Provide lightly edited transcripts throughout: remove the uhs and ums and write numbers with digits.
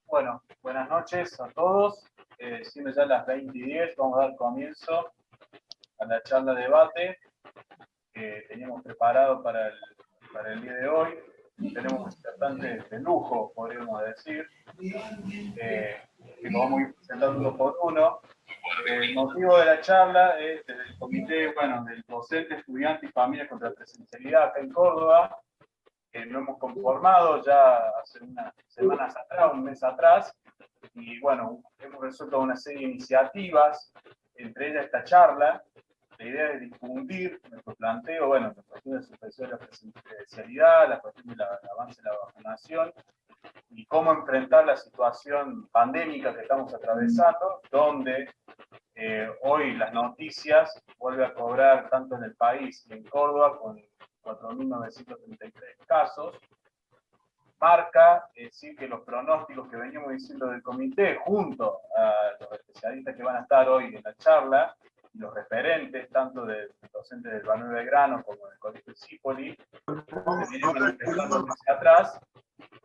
Bueno, buenas noches a todos. Siendo ya las 20:10, vamos a dar comienzo a la charla debate que teníamos preparado para el día de hoy. Tenemos disertantes de lujo, podríamos decir, que lo vamos a ir presentando uno por uno. El motivo de la charla es del comité, del docente, estudiante y familia contra la presencialidad acá en Córdoba, que lo hemos conformado ya hace unas semanas atrás, un mes atrás, y bueno, hemos resuelto una serie de iniciativas, entre ellas esta charla. La idea es difundir nuestro planteo, la cuestión de suspensión de la presencialidad, la cuestión del avance de la vacunación, y cómo enfrentar la situación pandémica que estamos atravesando, donde hoy las noticias vuelven a cobrar tanto en el país y en Córdoba con 4.933 casos. Marca decir que los pronósticos que veníamos diciendo del comité, junto a los especialistas que van a estar hoy en la charla, y los referentes, tanto del docente del Manuel Belgrano como del Colegio Zipoli, se vienen manifestando hacia atrás,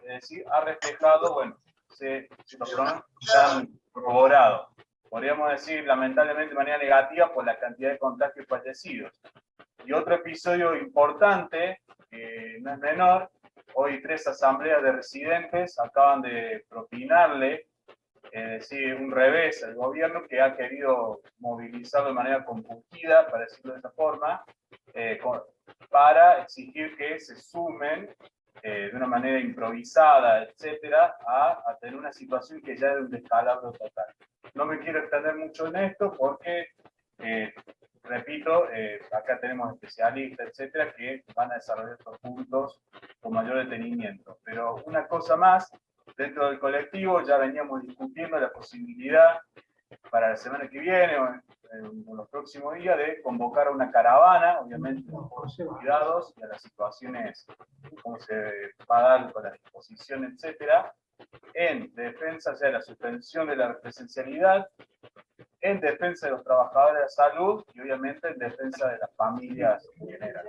es decir, ha reflejado, los pronósticos se han corroborado. Podríamos decir, lamentablemente, de manera negativa por la cantidad de contagios fallecidos. Y otro episodio importante, que no es menor, hoy 3 asambleas de residentes acaban de propinarle, un revés al gobierno que ha querido movilizarlo de manera compungida, para decirlo de esta forma, para exigir que se sumen de una manera improvisada, etcétera, a tener una situación que ya es de un descalabro total. No me quiero extender mucho en esto porque, repito, acá tenemos especialistas, etcétera, que van a desarrollar estos puntos con mayor detenimiento. Pero una cosa más, dentro del colectivo ya veníamos discutiendo la posibilidad para la semana que viene o en los próximos días de convocar a una caravana, obviamente por los cuidados y a las situaciones, cómo se va a dar con la disposición, etcétera, en defensa de la suspensión de la presencialidad, en defensa de los trabajadores de la salud y obviamente en defensa de las familias en general.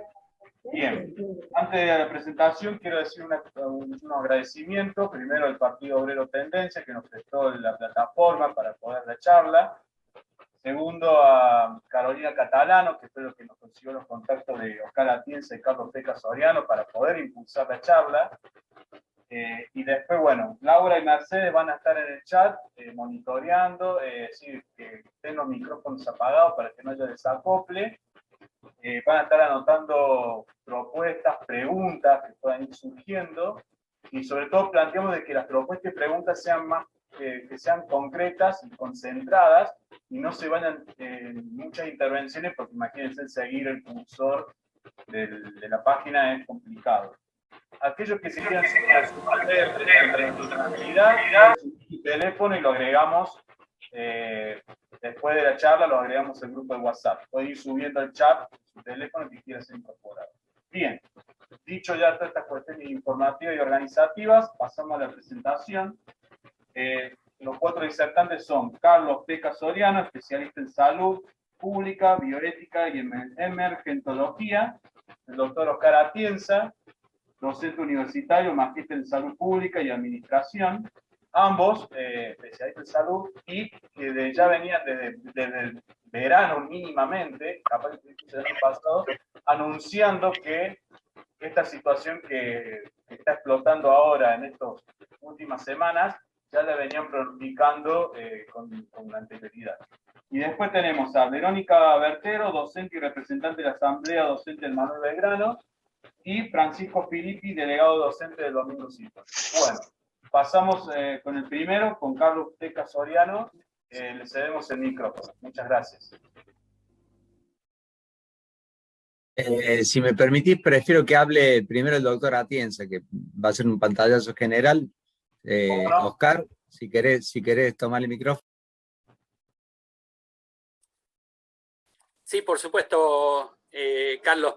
Bien, antes de la presentación quiero decir un agradecimiento, primero al Partido Obrero Tendencia, que nos prestó la plataforma para poder dar charla. Segundo, a Carolina Catalano, que fue lo que nos consiguió los contactos de Oscar Atienza y Carlos Peca Soriano para poder impulsar la charla. Y después, Laura y Mercedes van a estar en el chat monitoreando, que estén los micrófonos apagados para que no haya desacople. Van a estar anotando propuestas, preguntas que puedan ir surgiendo, y sobre todo planteamos de que las propuestas y preguntas sean más, que sean concretas y concentradas, y no se vayan muchas intervenciones, porque imagínense, seguir el cursor de la página es complicado. Aquellos que se quieran suspender su teléfono y lo agregamos después de la charla, lo agregamos al grupo de WhatsApp. Pueden ir subiendo el chat su teléfono que quiera ser incorporado. Bien, dicho ya todas estas cuestiones informativas y organizativas, pasamos a la presentación. Los 4 disertantes son Carlos Peca Soriano, especialista en salud pública, bioética y emergentología; el doctor Oscar Atienza, docente universitario, magíster en salud pública y administración, ambos especialistas en salud, y que ya venían desde el verano mínimamente, capaz que el año pasado, anunciando que esta situación que está explotando ahora en estas últimas semanas, ya la venían pronosticando con anterioridad. Y después tenemos a Verónica Bertero, docente y representante de la Asamblea Docente del Manuel Belgrano, y Francisco Filippi, delegado docente del Domingo Cipolli. Bueno, pasamos con el primero, con Carlos Peca Soriano. Le cedemos el micrófono. Muchas gracias. Si me permitís, prefiero que hable primero el doctor Atienza, que va a ser un pantallazo general. No? Oscar, si querés tomar el micrófono. Sí, por supuesto, Carlos.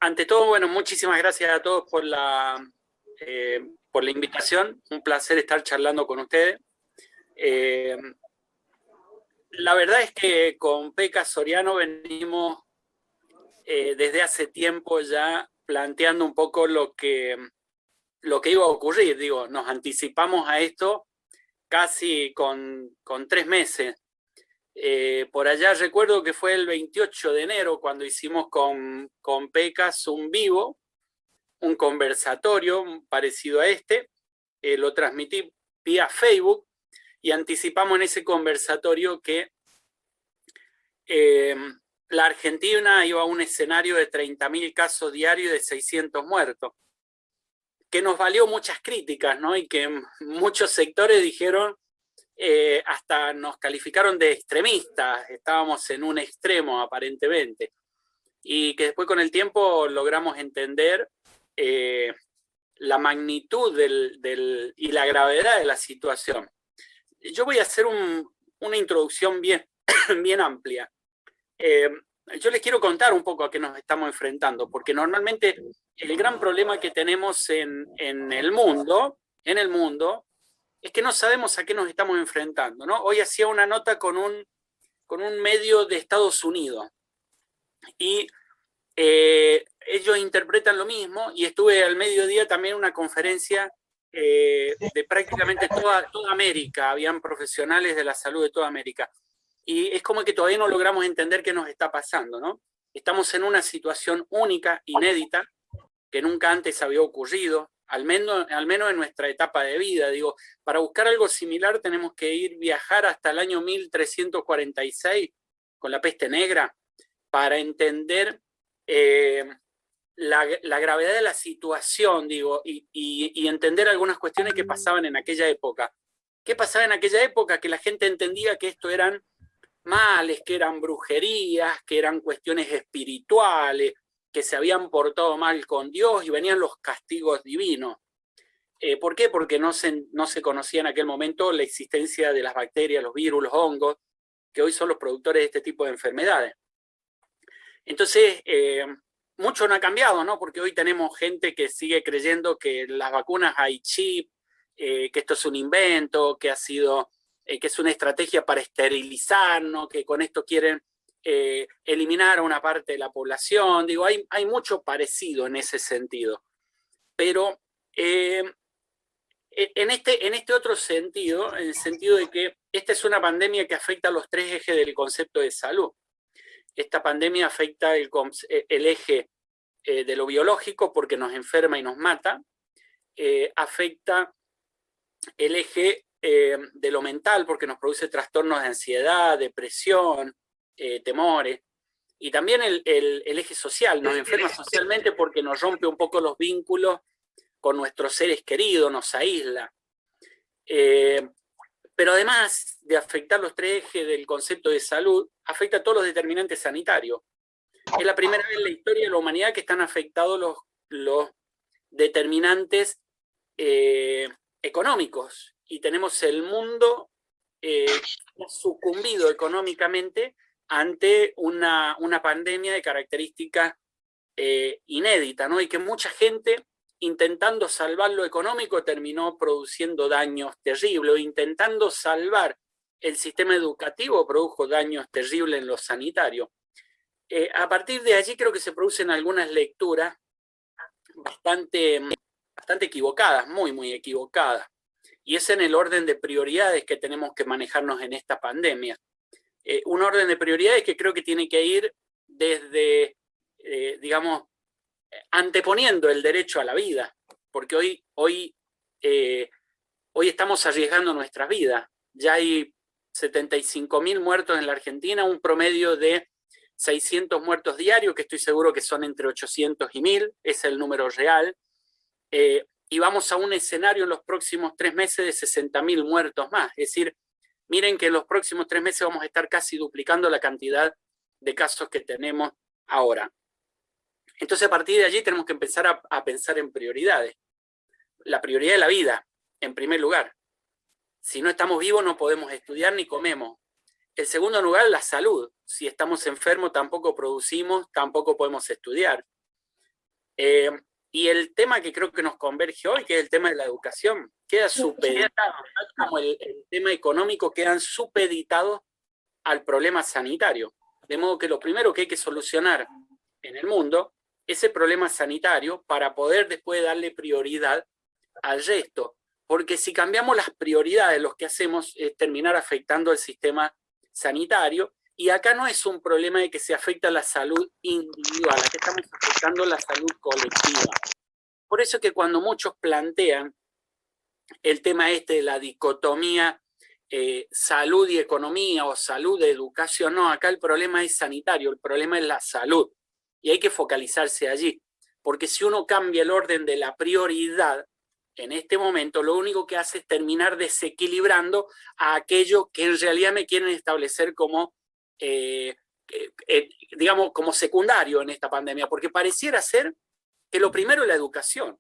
Ante todo, muchísimas gracias a todos por la invitación. Un placer estar charlando con ustedes. La verdad es que con Peca Soriano venimos desde hace tiempo ya planteando un poco lo que lo que iba a ocurrir. Digo, nos anticipamos a esto casi con 3 meses. Por allá recuerdo que fue el 28 de enero cuando hicimos con Pecas un vivo, un conversatorio parecido a este. Lo transmití vía Facebook y anticipamos en ese conversatorio que la Argentina iba a un escenario de 30.000 casos diarios y de 600 muertos, que nos valió muchas críticas, ¿no? Y que muchos sectores dijeron, hasta nos calificaron de extremistas, estábamos en un extremo aparentemente, y que después con el tiempo logramos entender la magnitud y la gravedad de la situación. Yo voy a hacer una introducción bien amplia. Yo les quiero contar un poco a qué nos estamos enfrentando, porque normalmente el gran problema que tenemos en el mundo es que no sabemos a qué nos estamos enfrentando, ¿no? Hoy hacía una nota con un medio de Estados Unidos y ellos interpretan lo mismo, y estuve al mediodía también en una conferencia de prácticamente toda América, habían profesionales de la salud de toda América. Y es como que todavía no logramos entender qué nos está pasando, ¿no? Estamos en una situación única, inédita, que nunca antes había ocurrido, al menos en nuestra etapa de vida. Digo, para buscar algo similar tenemos que viajar hasta el año 1346, con la peste negra, para entender la gravedad de la situación, digo, y entender algunas cuestiones que pasaban en aquella época. ¿Qué pasaba en aquella época? Que la gente entendía que esto eran males, que eran brujerías, que eran cuestiones espirituales, que se habían portado mal con Dios y venían los castigos divinos. ¿Por qué? Porque no se conocía en aquel momento la existencia de las bacterias, los virus, los hongos, que hoy son los productores de este tipo de enfermedades. Entonces, mucho no ha cambiado, ¿no? Porque hoy tenemos gente que sigue creyendo que las vacunas hay chip, que esto es un invento, que que es una estrategia para esterilizarnos, que con esto quieren eliminar a una parte de la población. Digo, hay mucho parecido en ese sentido. Pero en este otro sentido, en el sentido de que esta es una pandemia que afecta a los 3 ejes del concepto de salud. Esta pandemia afecta el eje de lo biológico porque nos enferma y nos mata, afecta el eje de lo mental porque nos produce trastornos de ansiedad, depresión, temores, y también el eje social, nos enferma socialmente porque nos rompe un poco los vínculos con nuestros seres queridos, nos aísla. Pero además de afectar los 3 ejes del concepto de salud, afecta a todos los determinantes sanitarios. Es la primera vez en la historia de la humanidad que están afectados los determinantes económicos, y tenemos el mundo sucumbido económicamente ante una pandemia de características inéditas, ¿no? Y que mucha gente, intentando salvar lo económico, terminó produciendo daños terribles, o intentando salvar el sistema educativo produjo daños terribles en lo sanitario. A partir de allí creo que se producen algunas lecturas bastante equivocadas, muy equivocadas, y es en el orden de prioridades que tenemos que manejarnos en esta pandemia. Un orden de prioridades que creo que tiene que ir desde, digamos, anteponiendo el derecho a la vida, porque hoy estamos arriesgando nuestras vidas. Ya hay 75.000 muertos en la Argentina, un promedio de 600 muertos diarios, que estoy seguro que son entre 800 y 1.000, es el número real, y vamos a un escenario en los próximos 3 meses de 60.000 muertos más. Es decir, miren que en los próximos 3 meses vamos a estar casi duplicando la cantidad de casos que tenemos ahora. Entonces, a partir de allí tenemos que empezar a pensar en prioridades. La prioridad de la vida, en primer lugar. Si no estamos vivos no podemos estudiar ni comemos. En segundo lugar, la salud. Si estamos enfermos tampoco producimos, tampoco podemos estudiar. Y el tema que creo que nos converge hoy, que es el tema de la educación, queda supeditado, como el tema económico, quedan supeditados al problema sanitario. De modo que lo primero que hay que solucionar en el mundo es el problema sanitario para poder después darle prioridad al resto. Porque si cambiamos las prioridades, lo que hacemos es terminar afectando el sistema sanitario. Y acá no es un problema de que se afecta la salud individual, acá estamos afectando la salud colectiva. Por eso que cuando muchos plantean el tema de la dicotomía salud y economía o salud y educación, no, acá el problema es sanitario, el problema es la salud. Y hay que focalizarse allí. Porque si uno cambia el orden de la prioridad, en este momento lo único que hace es terminar desequilibrando a aquello que en realidad me quieren establecer como, digamos, como secundario en esta pandemia, porque pareciera ser que lo primero es la educación.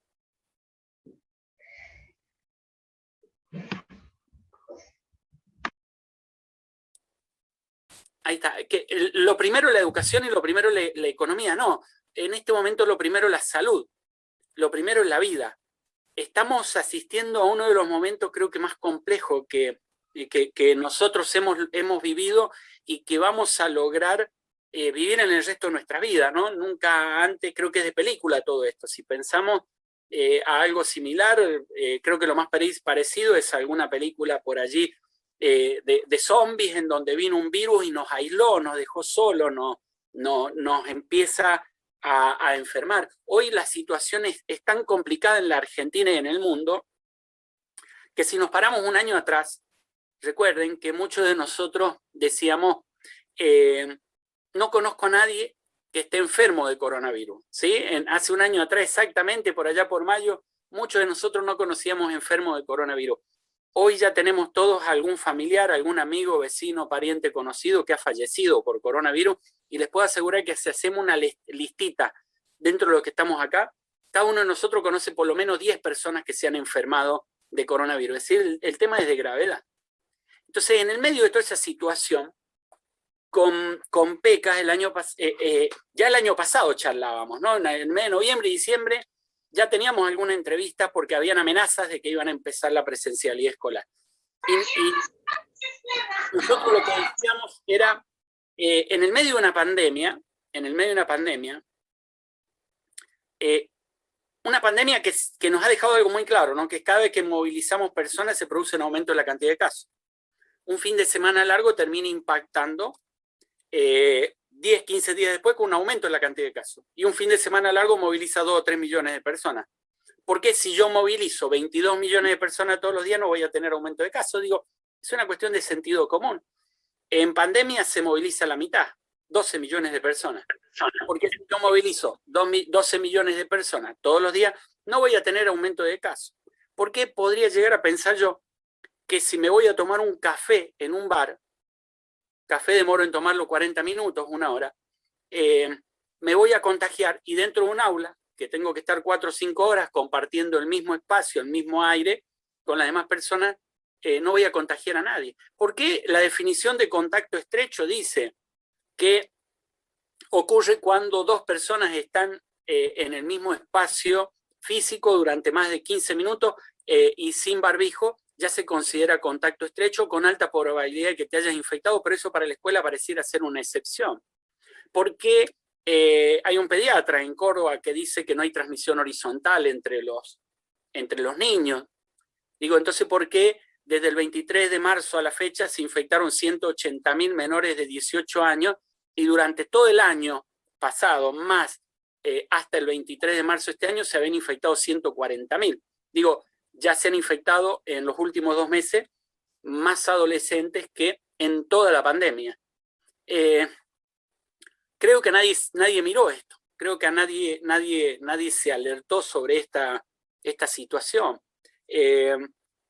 Ahí está, que lo primero es la educación y lo primero es la economía. No, en este momento lo primero es la salud, lo primero es la vida. Estamos asistiendo a uno de los momentos creo que más complejos que nosotros hemos vivido y que vamos a lograr vivir en el resto de nuestra vida, ¿no? Nunca antes, creo que es de película todo esto. Si pensamos a algo similar, creo que lo más parecido es alguna película por allí de zombies en donde vino un virus y nos aisló, nos dejó solos, nos empieza a enfermar. Hoy la situación es tan complicada en la Argentina y en el mundo que si nos paramos un año atrás, recuerden que muchos de nosotros decíamos, no conozco a nadie que esté enfermo de coronavirus, ¿sí? Hace un año atrás exactamente, por allá por mayo, muchos de nosotros no conocíamos enfermos de coronavirus. Hoy ya tenemos todos algún familiar, algún amigo, vecino, pariente, conocido que ha fallecido por coronavirus y les puedo asegurar que si hacemos una listita dentro de lo que estamos acá, cada uno de nosotros conoce por lo menos 10 personas que se han enfermado de coronavirus. Es decir, el tema es de gravedad. Entonces, en el medio de toda esa situación, con PECAS, ya el año pasado charlábamos, ¿no? En el mes de noviembre y diciembre ya teníamos alguna entrevista porque habían amenazas de que iban a empezar la presencialidad escolar. Y nosotros lo que decíamos era, en el medio de una pandemia, una pandemia que nos ha dejado algo muy claro, ¿no? Que cada vez que movilizamos personas se produce un aumento en la cantidad de casos. Un fin de semana largo termina impactando 10, 15 días después con un aumento en la cantidad de casos. Y un fin de semana largo moviliza 2 o 3 millones de personas. ¿Por qué si yo movilizo 22 millones de personas todos los días no voy a tener aumento de casos? Digo, es una cuestión de sentido común. En pandemia se moviliza la mitad, 12 millones de personas. Porque si yo movilizo 12 millones de personas todos los días, no voy a tener aumento de casos. ¿Por qué podría llegar a pensar yo que si me voy a tomar un café en un bar, café demoro en tomarlo 40 minutos, una hora, me voy a contagiar y dentro de un aula, que tengo que estar 4 o 5 horas compartiendo el mismo espacio, el mismo aire con las demás personas, no voy a contagiar a nadie? ¿Por qué la definición de contacto estrecho dice que ocurre cuando 2 personas están en el mismo espacio físico durante más de 15 minutos y sin barbijo? Ya se considera contacto estrecho con alta probabilidad de que te hayas infectado, pero eso para la escuela pareciera ser una excepción. Porque hay un pediatra en Córdoba que dice que no hay transmisión horizontal entre los niños. Digo, entonces, ¿por qué desde el 23 de marzo a la fecha se infectaron 180.000 menores de 18 años y durante todo el año pasado, más hasta el 23 de marzo de este año, se habían infectado 140.000? Digo, ya se han infectado en los últimos 2 meses más adolescentes que en toda la pandemia. Creo que nadie miró esto. Creo que a nadie se alertó sobre esta situación.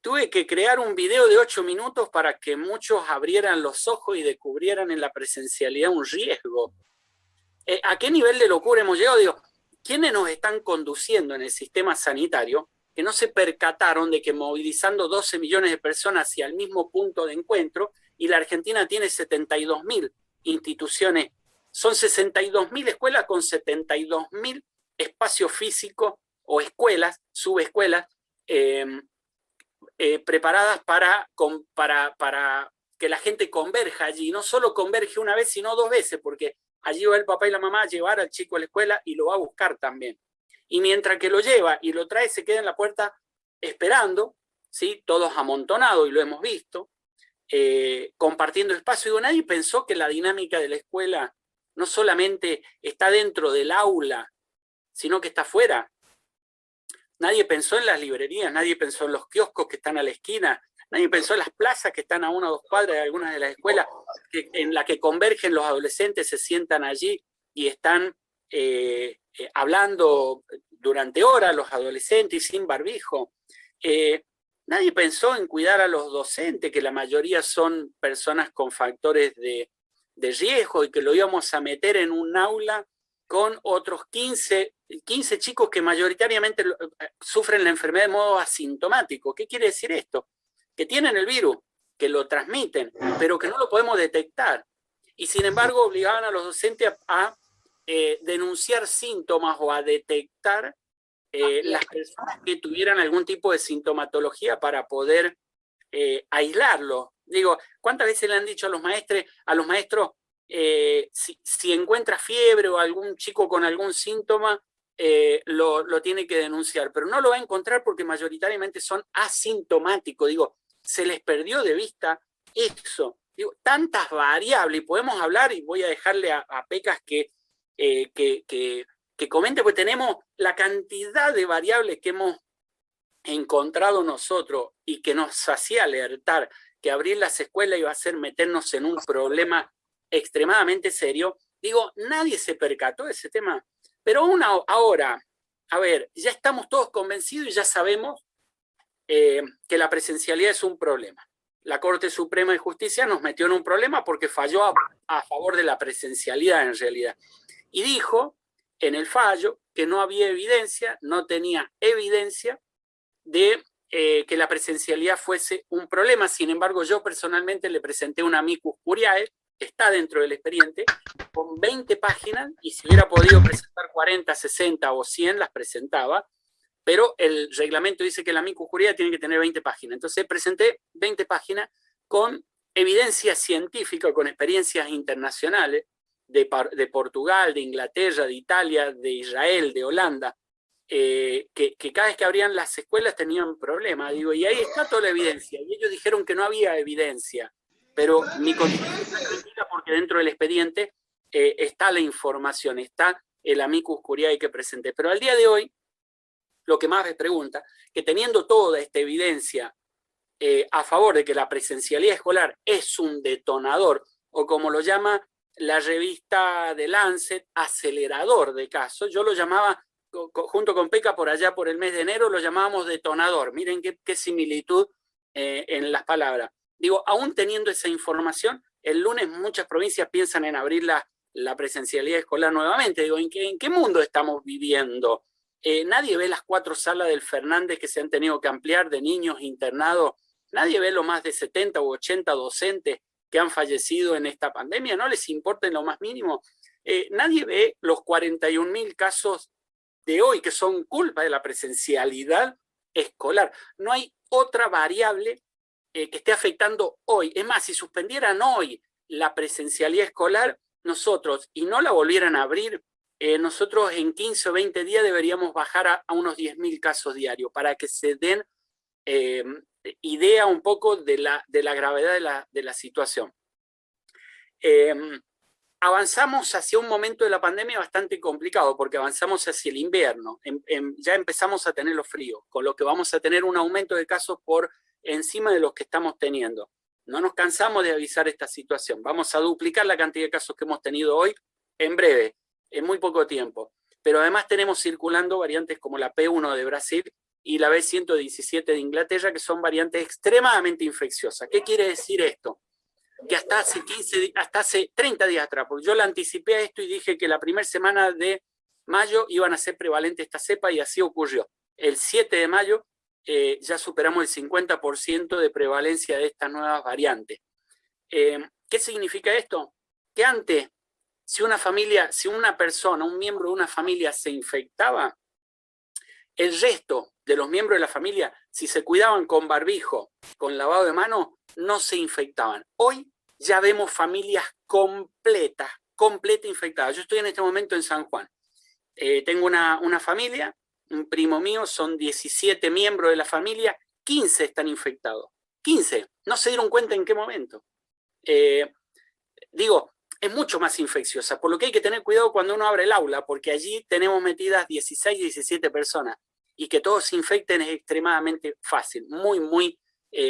Tuve que crear un video de 8 minutos para que muchos abrieran los ojos y descubrieran en la presencialidad un riesgo. ¿A qué nivel de locura hemos llegado? Digo, ¿quiénes nos están conduciendo en el sistema sanitario que no se percataron de que movilizando 12 millones de personas hacia el mismo punto de encuentro, y la Argentina tiene 72.000 instituciones, son 62.000 escuelas con 72.000 espacios físicos o escuelas, subescuelas, preparadas para que la gente converja allí? No solo converge una vez, sino 2 veces, porque allí va el papá y la mamá a llevar al chico a la escuela y lo va a buscar también. Y mientras que lo lleva y lo trae, se queda en la puerta esperando, ¿sí? Todos amontonados, y lo hemos visto, compartiendo espacio. Digo, nadie pensó que la dinámica de la escuela no solamente está dentro del aula, sino que está afuera. Nadie pensó en las librerías, nadie pensó en los kioscos que están a la esquina, nadie pensó en las plazas que están a 1 o 2 cuadras de algunas de las escuelas en las que convergen los adolescentes, se sientan allí y están hablando durante horas los adolescentes sin barbijo. Nadie pensó en cuidar a los docentes, que la mayoría son personas con factores de riesgo y que lo íbamos a meter en un aula con otros 15 chicos que mayoritariamente sufren la enfermedad de modo asintomático. ¿Qué quiere decir esto? Que tienen el virus, que lo transmiten, pero que no lo podemos detectar. Y sin embargo obligaban a los docentes a denunciar síntomas o a detectar las personas que tuvieran algún tipo de sintomatología para poder aislarlo. Digo, ¿cuántas veces le han dicho a los maestros, si encuentra fiebre o algún chico con algún síntoma, lo tiene que denunciar? Pero no lo va a encontrar porque mayoritariamente son asintomáticos. Digo, se les perdió de vista eso. Digo, tantas variables, y podemos hablar, y voy a dejarle a Pecas que comente, porque tenemos la cantidad de variables que hemos encontrado nosotros y que nos hacía alertar que abrir las escuelas iba a ser meternos en un problema extremadamente serio. Digo, nadie se percató de ese tema. Pero ahora, a ver, ya estamos todos convencidos y ya sabemos que la presencialidad es un problema. La Corte Suprema de Justicia nos metió en un problema porque falló a favor de la presencialidad en realidad. Y dijo en el fallo que no había evidencia, no tenía evidencia de que la presencialidad fuese un problema. Sin embargo, yo personalmente le presenté una amicus curiae, está dentro del expediente, con 20 páginas, y si hubiera podido presentar 40, 60 o 100, las presentaba, pero el reglamento dice que la amicus curiae tiene que tener 20 páginas. Entonces presenté 20 páginas con evidencia científica, con experiencias internacionales de Portugal, de Inglaterra, de Italia, de Israel, de Holanda, que cada vez que abrían las escuelas tenían problemas. Digo, y ahí está toda la evidencia. Y ellos dijeron que no había evidencia. Pero mi conciencia está tranquila porque dentro del expediente está la información, está el amicus curiae que presenté. Pero al día de hoy, lo que más me pregunta, que teniendo toda esta evidencia a favor de que la presencialidad escolar es un detonador, o como lo llama la revista de Lancet, acelerador de casos, yo lo llamaba, junto con Peca por allá por el mes de enero, lo llamábamos detonador. Miren qué similitud en las palabras. Digo, aún teniendo esa información, el lunes muchas provincias piensan en abrir la presencialidad escolar nuevamente. Digo, ¿en qué mundo estamos viviendo? Nadie ve las 4 salas del Fernández que se han tenido que ampliar de niños internados. Nadie ve los más de 70 u 80 docentes que han fallecido en esta pandemia. No les importa en lo más mínimo. Nadie ve los 41.000 casos de hoy que son culpa de la presencialidad escolar. No hay otra variable que esté afectando hoy. Es más, si suspendieran hoy la presencialidad escolar, nosotros, y no la volvieran a abrir, nosotros en 15 o 20 días deberíamos bajar a unos 10.000 casos diarios para que se den idea un poco de la gravedad de la situación. Avanzamos hacia un momento de la pandemia bastante complicado porque avanzamos hacia el invierno. Ya empezamos a tener los fríos, con lo que vamos a tener un aumento de casos por encima de los que estamos teniendo. No nos cansamos de avisar esta situación. Vamos a duplicar la cantidad de casos que hemos tenido hoy en breve, en muy poco tiempo. Pero además tenemos circulando variantes como la P1 de Brasil y la B117 de Inglaterra, que son variantes extremadamente infecciosas. ¿Qué quiere decir esto? Que hasta hace 30 días atrás, porque yo le anticipé a esto y dije que la primera semana de mayo iban a ser prevalente esta cepa y así ocurrió. El 7 de mayo ya superamos el 50% de prevalencia de estas nuevas variantes. ¿Qué significa esto? Que antes, si una persona, un miembro de una familia se infectaba, el resto de los miembros de la familia, si se cuidaban con barbijo, con lavado de manos, no se infectaban. Hoy ya vemos familias completa infectadas. Yo estoy en este momento en San Juan. Tengo una familia, un primo mío, son 17 miembros de la familia, 15 están infectados. 15, no se dieron cuenta en qué momento. Digo, es mucho más infecciosa, por lo que hay que tener cuidado cuando uno abre el aula, porque allí tenemos metidas 16, 17 personas, y que todos se infecten es extremadamente fácil, muy, muy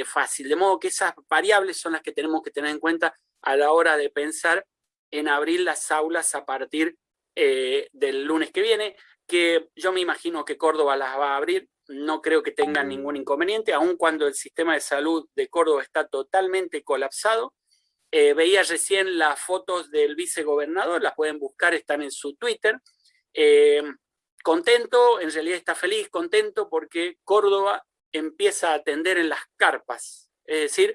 fácil. De modo que esas variables son las que tenemos que tener en cuenta a la hora de pensar en abrir las aulas a partir del lunes que viene, que yo me imagino que Córdoba las va a abrir, no creo que tengan ningún inconveniente, aun cuando el sistema de salud de Córdoba está totalmente colapsado. Veía recién las fotos del vicegobernador, las pueden buscar, están en su Twitter. Contento, en realidad está feliz, contento, porque Córdoba empieza a atender en las carpas. Es decir,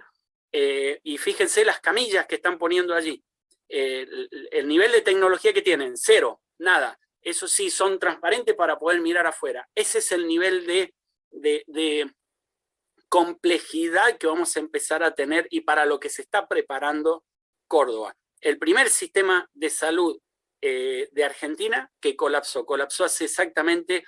y fíjense las camillas que están poniendo allí. El nivel de tecnología que tienen, cero, nada. Eso sí, son transparentes para poder mirar afuera. Ese es el nivel de complejidad que vamos a empezar a tener y para lo que se está preparando Córdoba. El primer sistema de salud de Argentina que colapsó hace exactamente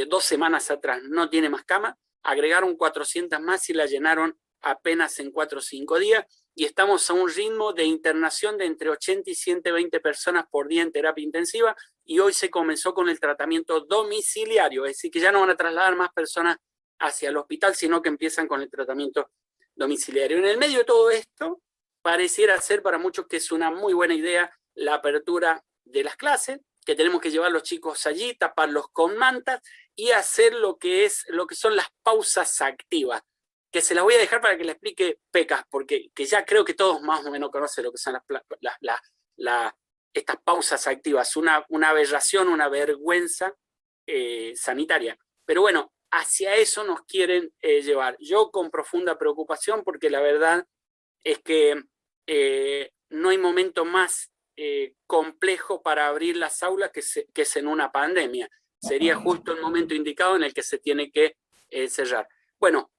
2 semanas atrás, no tiene más cama, agregaron 400 más y la llenaron apenas en 4 o 5 días, y estamos a un ritmo de internación de entre 80 y 120 personas por día en terapia intensiva, y hoy se comenzó con el tratamiento domiciliario, es decir, que ya no van a trasladar más personas hacia el hospital, sino que empiezan con el tratamiento domiciliario. En el medio de todo esto, pareciera ser para muchos que es una muy buena idea la apertura de las clases, que tenemos que llevar a los chicos allí, taparlos con mantas y hacer lo que son las pausas activas, que se las voy a dejar para que le explique Pecas, porque que ya creo que todos más o menos conocen lo que son estas pausas activas, una aberración, una vergüenza sanitaria. Pero bueno, hacia eso nos quieren llevar. Yo con profunda preocupación, porque la verdad es que no hay momento más complejo para abrir las aulas que es en una pandemia. Sería justo el momento indicado en el que se tiene que cerrar. Bueno,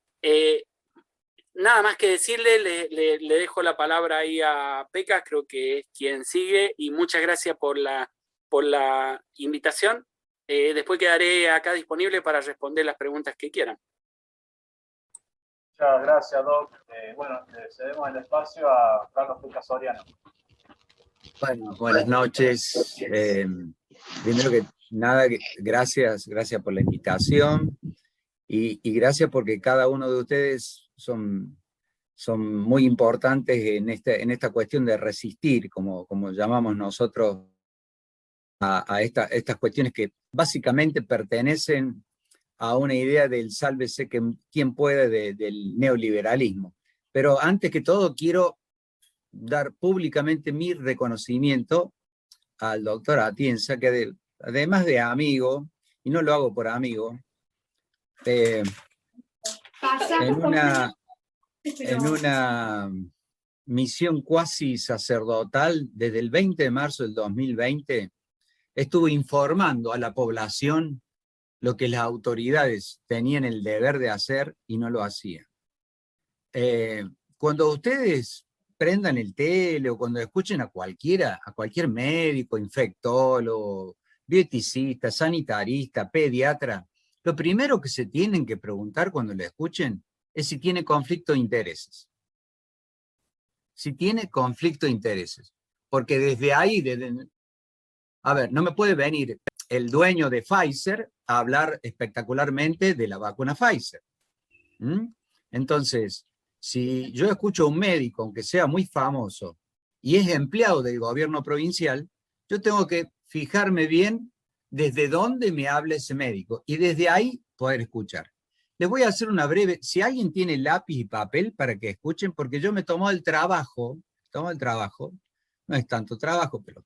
nada más que decirle, le dejo la palabra ahí a Pecas, creo que es quien sigue, y muchas gracias por la invitación. Después quedaré acá disponible para responder las preguntas que quieran. Muchas gracias, Doc. Bueno, le cedemos el espacio a Carlos Pecas Soriano. Bueno, buenas noches. Primero que nada, gracias por la invitación y gracias porque cada uno de ustedes son muy importantes en esta cuestión de resistir, como llamamos nosotros a estas cuestiones que básicamente pertenecen a una idea del sálvese quien puede del neoliberalismo. Pero antes que todo quiero dar públicamente mi reconocimiento al doctor Atienza, que además de amigo, y no lo hago por amigo, en una misión cuasi sacerdotal, desde el 20 de marzo del 2020, estuvo informando a la población lo que las autoridades tenían el deber de hacer y no lo hacían. Cuando ustedes prendan el tele o cuando escuchen a cualquier médico, infectólogo, bioticista, sanitarista, pediatra, lo primero que se tienen que preguntar cuando lo escuchen es si tiene conflicto de intereses. Si tiene conflicto de intereses. Porque desde ahí, a ver, no me puede venir el dueño de Pfizer a hablar espectacularmente de la vacuna Pfizer. Entonces, si yo escucho a un médico, aunque sea muy famoso, y es empleado del gobierno provincial, yo tengo que fijarme bien desde dónde me habla ese médico, y desde ahí poder escuchar. Les voy a hacer una breve, si alguien tiene lápiz y papel para que escuchen, porque yo me tomo el trabajo, no es tanto trabajo, pero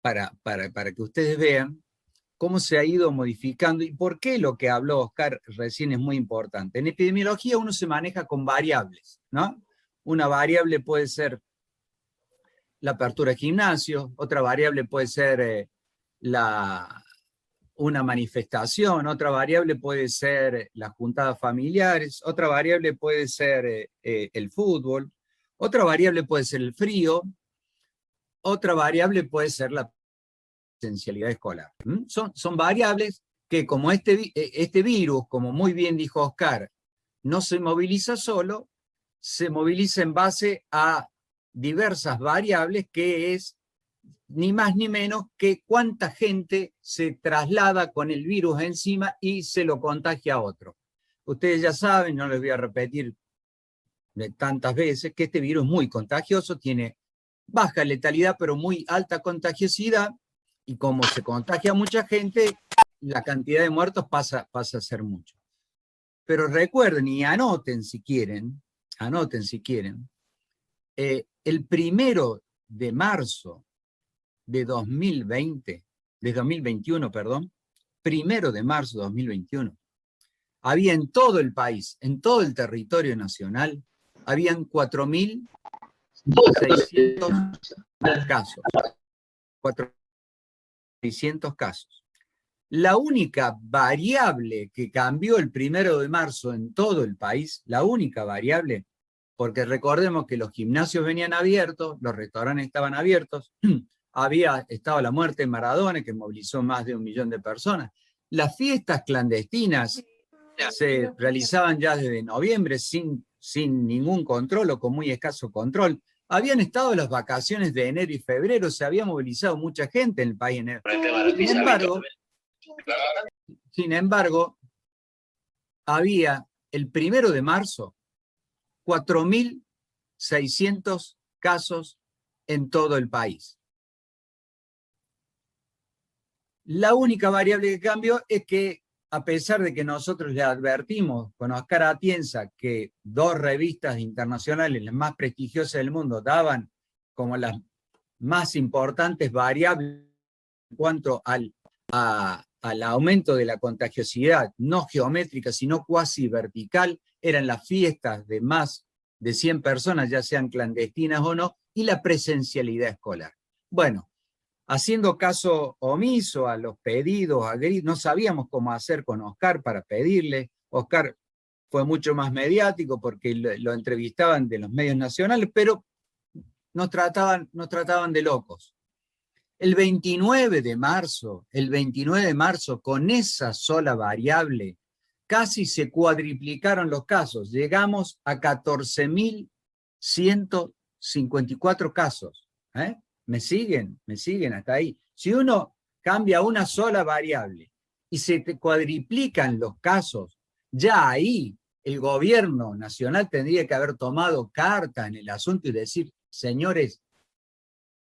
para que ustedes vean cómo se ha ido modificando y por qué lo que habló Oscar recién es muy importante. En epidemiología uno se maneja con variables, ¿no? Una variable puede ser la apertura de gimnasio, otra variable puede ser una manifestación, otra variable puede ser las juntadas familiares, otra variable puede ser el fútbol, otra variable puede ser el frío, otra variable puede ser la presencialidad escolar. Son variables que como este virus, como muy bien dijo Oscar, no se moviliza solo, se moviliza en base a diversas variables, que es ni más ni menos que cuánta gente se traslada con el virus encima y se lo contagia a otro. Ustedes ya saben, no les voy a repetir de tantas veces, que este virus es muy contagioso, tiene baja letalidad, pero muy alta contagiosidad, y como se contagia mucha gente, la cantidad de muertos pasa a ser mucho. Pero recuerden y anoten si quieren, el 1 de marzo de 2021, perdón, 1 de marzo de 2021, había en todo el país, en todo el territorio nacional, habían 4.600 casos. 4.600 casos. La única variable que cambió el 1 de marzo en todo el país, la única variable, porque recordemos que los gimnasios venían abiertos, los restaurantes estaban abiertos, estaba la muerte de Maradona, que movilizó más de 1 millón de personas. Las fiestas clandestinas se realizaban ya desde noviembre sin ningún control o con muy escaso control. Habían estado las vacaciones de enero y febrero, se había movilizado mucha gente en el país en enero. Sin embargo, había el 1 de marzo 4.600 casos en todo el país. La única variable que cambió es que, a pesar de que nosotros le advertimos con Oscar Atienza que 2 revistas internacionales, las más prestigiosas del mundo, daban como las más importantes variables en cuanto al aumento de la contagiosidad, no geométrica, sino cuasi vertical, eran las fiestas de más de 100 personas, ya sean clandestinas o no, y la presencialidad escolar. Bueno, haciendo caso omiso a los pedidos, no sabíamos cómo hacer con Oscar para pedirle. Oscar fue mucho más mediático porque lo entrevistaban de los medios nacionales, pero nos trataban de locos. El 29 de marzo, con esa sola variable, casi se cuadriplicaron los casos. Llegamos a 14.154 casos. ¿Me siguen hasta ahí? Si uno cambia una sola variable y se te cuadriplican los casos, ya ahí el gobierno nacional tendría que haber tomado carta en el asunto y decir, señores,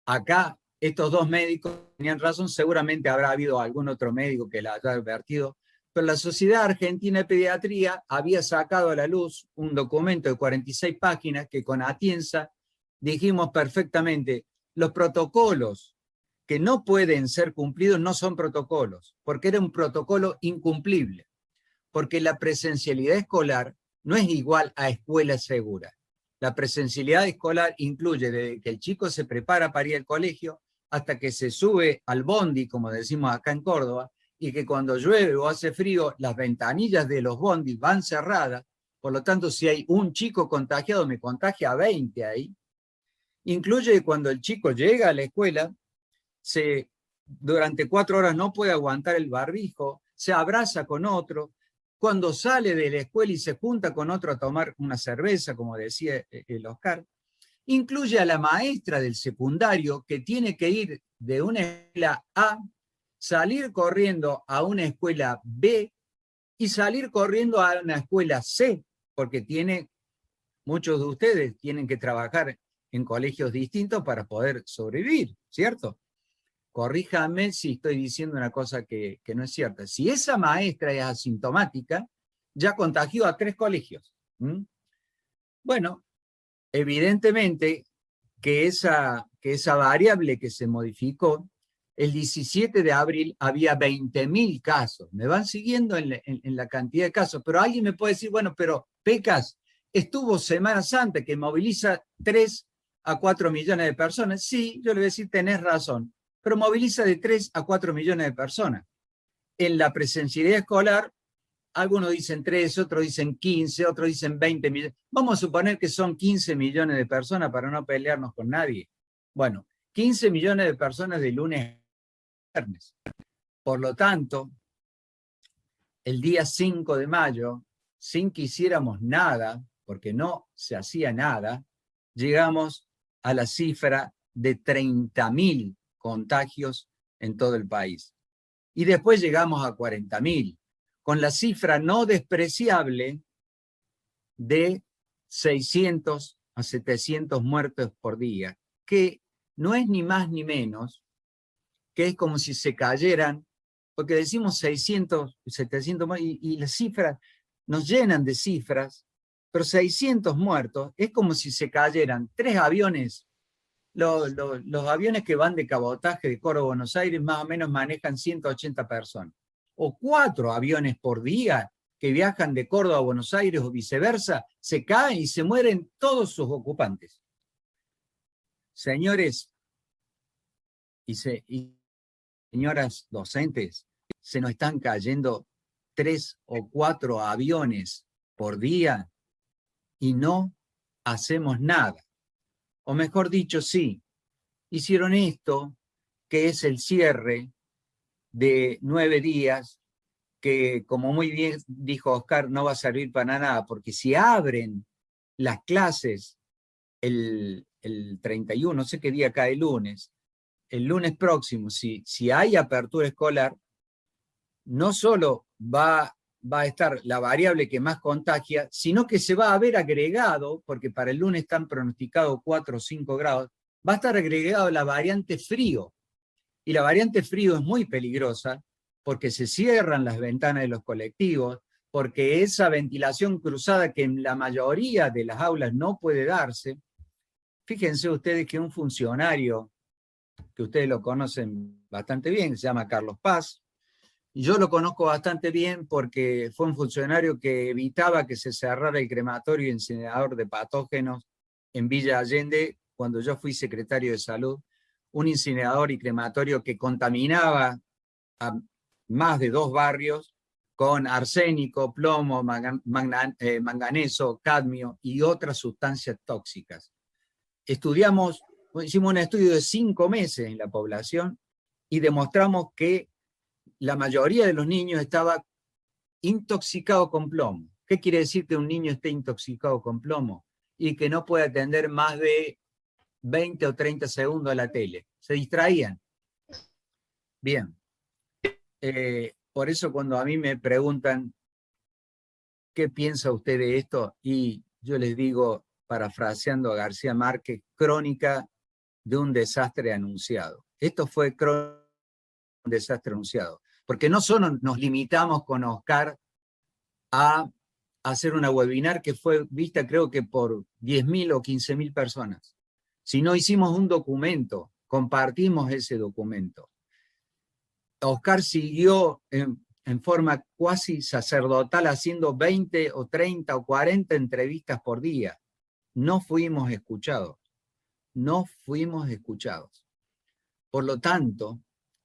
acá estos 2 médicos tenían razón, seguramente habrá habido algún otro médico que la haya advertido, pero la Sociedad Argentina de Pediatría había sacado a la luz un documento de 46 páginas que con Atienza dijimos perfectamente, los protocolos que no pueden ser cumplidos no son protocolos, porque era un protocolo incumplible, porque la presencialidad escolar no es igual a escuela segura. La presencialidad escolar incluye desde que el chico se prepara para ir al colegio hasta que se sube al bondi, como decimos acá en Córdoba, y que cuando llueve o hace frío, las ventanillas de los bondis van cerradas, por lo tanto, si hay un chico contagiado, me contagia a 20 ahí. Incluye cuando el chico llega a la escuela, durante 4 horas no puede aguantar el barbijo, se abraza con otro, cuando sale de la escuela y se junta con otro a tomar una cerveza, como decía el Oscar, incluye a la maestra del secundario que tiene que ir de una escuela A, salir corriendo a una escuela B y salir corriendo a una escuela C, porque muchos de ustedes tienen que trabajar en colegios distintos para poder sobrevivir, ¿cierto? Corríjame si estoy diciendo una cosa que no es cierta. Si esa maestra es asintomática, ya contagió a 3 colegios. Bueno, evidentemente que esa variable que se modificó, el 17 de abril había 20.000 casos. Me van siguiendo en la cantidad de casos, pero alguien me puede decir, bueno, pero Pecas, estuvo Semana Santa que moviliza 3 a 4 millones de personas. Sí, yo le voy a decir, tenés razón, pero moviliza de 3 a 4 millones de personas. En la presencialidad escolar, algunos dicen 13, otros dicen 15, otros dicen 20 millones. Vamos a suponer que son 15 millones de personas para no pelearnos con nadie. Bueno, 15 millones de personas de lunes a viernes. Por lo tanto, el día 5 de mayo, sin que hiciéramos nada, porque no se hacía nada, llegamos a la cifra de 30.000 contagios en todo el país. Y después llegamos a 40.000, con la cifra no despreciable de 600 a 700 muertos por día, que no es ni más ni menos, que es como si se cayeran, porque decimos 600, 700 y las cifras nos llenan de cifras, pero 600 muertos es como si se cayeran 3 aviones. Los aviones que van de cabotaje de Córdoba a Buenos Aires más o menos manejan 180 personas. O 4 aviones por día que viajan de Córdoba a Buenos Aires o viceversa, se caen y se mueren todos sus ocupantes. Señores y señoras docentes, se nos están cayendo 3 o 4 aviones por día y no hacemos nada. O mejor dicho, sí, hicieron esto, que es el cierre de 9 días, que como muy bien dijo Oscar, no va a servir para nada, porque si abren las clases el 31, no sé qué día cae el lunes próximo, si hay apertura escolar, no solo va a estar la variable que más contagia, sino que se va a ver agregado, porque para el lunes están pronosticados 4 o 5 grados, va a estar agregado la variante frío. Y la variante frío es muy peligrosa porque se cierran las ventanas de los colectivos, porque esa ventilación cruzada que en la mayoría de las aulas no puede darse. Fíjense ustedes que un funcionario, que ustedes lo conocen bastante bien, se llama Carlos Paz, y yo lo conozco bastante bien porque fue un funcionario que evitaba que se cerrara el crematorio y incinerador de patógenos en Villa Allende cuando yo fui secretario de Salud, un incinerador y crematorio que contaminaba a más de 2 barrios con arsénico, plomo, manganeso, cadmio y otras sustancias tóxicas. Hicimos un estudio de 5 meses en la población y demostramos que la mayoría de los niños estaba intoxicado con plomo. ¿Qué quiere decir que un niño esté intoxicado con plomo? Y que no puede atender más de 20 o 30 segundos a la tele. Se distraían. Bien. Por eso cuando a mí me preguntan ¿qué piensa usted de esto? Y yo les digo, parafraseando a García Márquez, crónica de un desastre anunciado. Esto fue crónica de un desastre anunciado. Porque no solo nos limitamos con Oscar a hacer una webinar que fue vista creo que por 10.000 o 15.000 personas, sino hicimos un documento, compartimos ese documento. Oscar siguió en forma cuasi sacerdotal haciendo 20 o 30 o 40 entrevistas por día. No fuimos escuchados. No fuimos escuchados. Por lo tanto,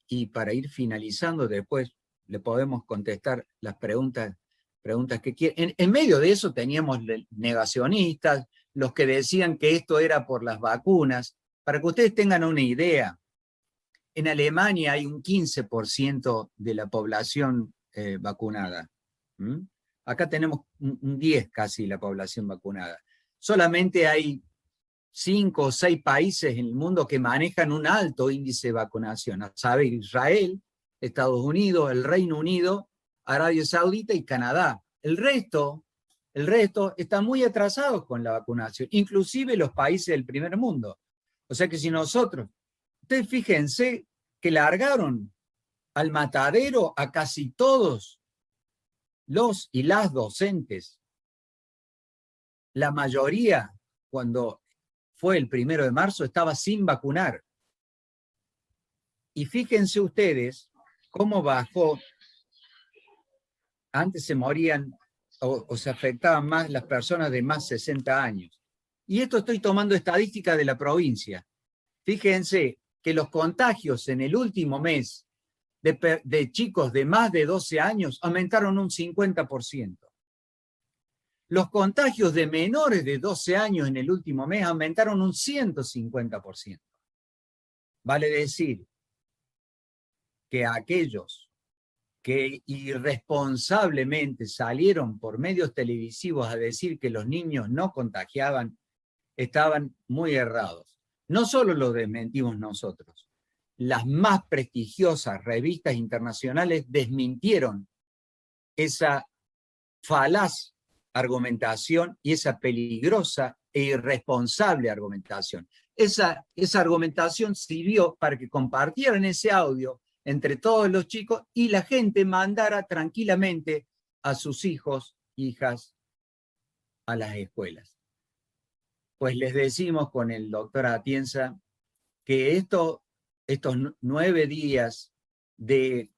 y para ir finalizando, después le podemos contestar las preguntas que quieren. En medio de eso teníamos negacionistas, los que decían que esto era por las vacunas. Para que ustedes tengan una idea, en Alemania hay un 15% de la población vacunada. Acá tenemos un 10 casi la población vacunada. Solamente hay 5 o 6 países en el mundo que manejan un alto índice de vacunación. A saber, Israel, Estados Unidos, el Reino Unido, Arabia Saudita y Canadá. El resto están muy atrasados con la vacunación, inclusive los países del primer mundo. O sea que si nosotros, ustedes fíjense que largaron al matadero a casi todos los y las docentes. La mayoría, cuando fue el 1 de marzo, estaba sin vacunar. Y fíjense ustedes cómo bajó. Antes se morían o se afectaban más las personas de más de 60 años. Y esto estoy tomando estadísticas de la provincia. Fíjense que los contagios en el último mes de chicos de más de 12 años aumentaron un 50%. Los contagios de menores de 12 años en el último mes aumentaron un 150%. Vale decir que aquellos que irresponsablemente salieron por medios televisivos a decir que los niños no contagiaban, estaban muy errados. No solo lo desmentimos nosotros, las más prestigiosas revistas internacionales desmintieron esa falaz argumentación y esa peligrosa e irresponsable argumentación. Esa argumentación sirvió para que compartieran ese audio entre todos los chicos y la gente mandara tranquilamente a sus hijos, hijas, a las escuelas. Pues les decimos con el doctor Atienza que estos 9 días de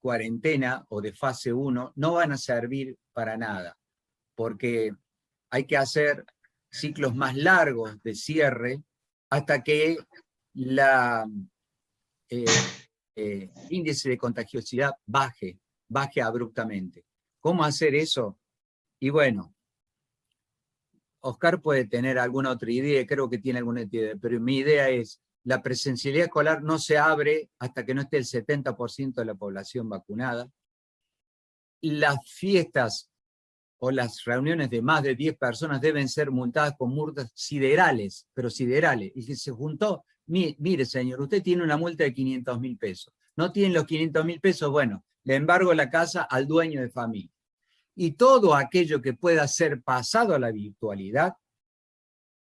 cuarentena o de fase 1 no van a servir para nada, porque hay que hacer ciclos más largos de cierre hasta que el índice de contagiosidad baje abruptamente. ¿Cómo hacer eso? Y bueno, Oscar puede tener alguna otra idea, creo que tiene alguna idea, pero mi idea es, la presencialidad escolar no se abre hasta que no esté el 70% de la población vacunada. Las fiestas o las reuniones de más de 10 personas deben ser multadas con multas siderales, pero siderales. Y que se juntó, mire señor, usted tiene una multa de 500.000 pesos. No tiene los 500.000 pesos, bueno, le embargo la casa al dueño de familia. Y todo aquello que pueda ser pasado a la virtualidad,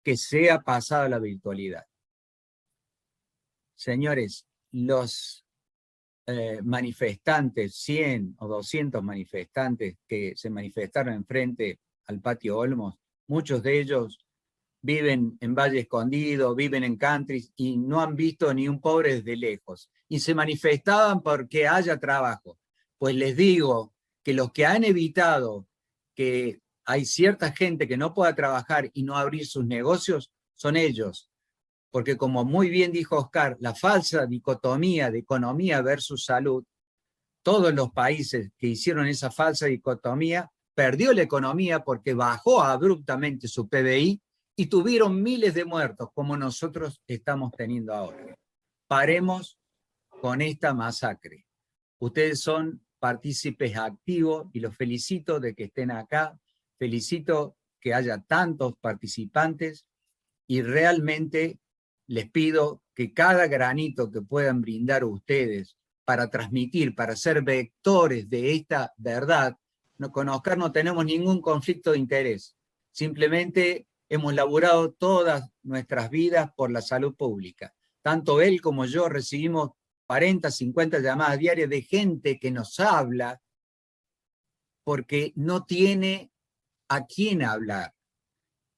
que sea pasado a la virtualidad. Señores, los manifestantes, 100 o 200 manifestantes que se manifestaron enfrente al patio Olmos, muchos de ellos viven en Valle Escondido, viven en countries y no han visto ni un pobre desde lejos. Y se manifestaban porque haya trabajo. Pues les digo que los que han evitado que hay cierta gente que no pueda trabajar y no abrir sus negocios son ellos. Porque como muy bien dijo Oscar, la falsa dicotomía de economía versus salud, todos los países que hicieron esa falsa dicotomía, perdió la economía porque bajó abruptamente su PBI y tuvieron miles de muertos, como nosotros estamos teniendo ahora. Paremos con esta masacre. Ustedes son partícipes activos y los felicito de que estén acá, felicito que haya tantos participantes y realmente les pido que cada granito que puedan brindar ustedes para transmitir, para ser vectores de esta verdad, con Oscar no tenemos ningún conflicto de interés. Simplemente hemos laburado todas nuestras vidas por la salud pública. Tanto él como yo recibimos 40, 50 llamadas diarias de gente que nos habla porque no tiene a quién hablar.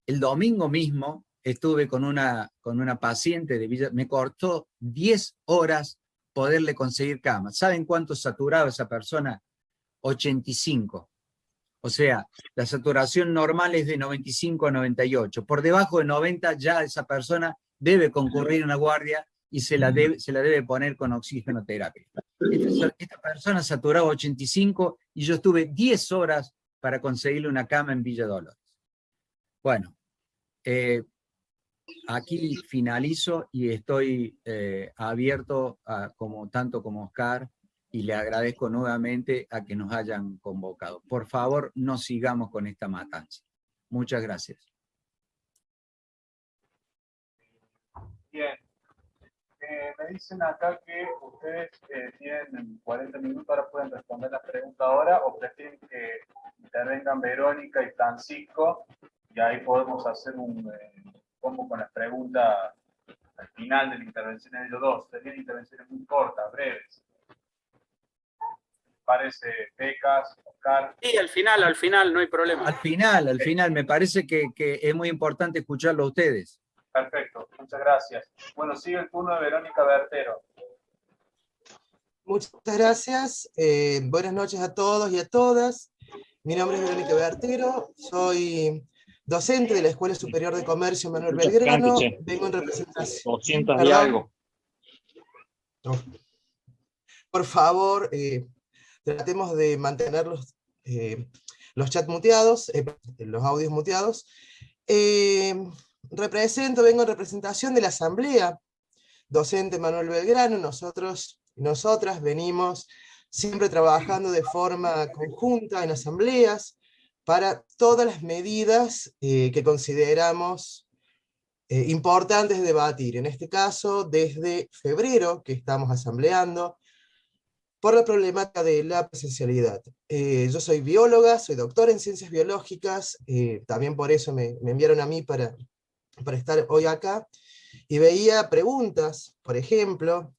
El domingo mismo estuve con una paciente de Villa, me costó 10 horas poderle conseguir cama. ¿Saben cuánto saturaba esa persona? 85. O sea, la saturación normal es de 95 a 98. Por debajo de 90 ya esa persona debe concurrir a una guardia y se la debe poner con oxigenoterapia. Esta persona saturaba 85 y yo estuve 10 horas para conseguirle una cama en Villa Dolores. Bueno, aquí finalizo y estoy abierto tanto como Oscar, y le agradezco nuevamente a que nos hayan convocado. Por favor, no sigamos con esta matanza. Muchas gracias. Bien. Me dicen acá que ustedes tienen 40 minutos, ahora pueden responder las preguntas ahora, o prefieren que intervengan Verónica y Francisco, y ahí podemos hacer un combo con las preguntas al final de la intervención de ellos dos. Serían intervenciones muy cortas, breves. Parece, Pecas, Oscar. Sí, al final, no hay problema. Al final, me parece que es muy importante escucharlo a ustedes. Perfecto, muchas gracias. Bueno, sigue el turno de Verónica Bertero. Muchas gracias. Buenas noches a todos y a todas. Mi nombre es Verónica Bertero, soy docente de la Escuela Superior de Comercio Manuel Belgrano. Vengo en representación. 200 y algo. Por favor, tratemos de mantener los chats muteados, los audios muteados. Vengo en representación de la Asamblea Docente Manuel Belgrano. Nosotros y nosotras venimos siempre trabajando de forma conjunta en asambleas para todas las medidas que consideramos importantes de debatir. En este caso, desde febrero, que estamos asambleando, por la problemática de la presencialidad. Yo soy bióloga, soy doctora en ciencias biológicas, también por eso me enviaron a mí para estar hoy acá, y veía preguntas, por ejemplo,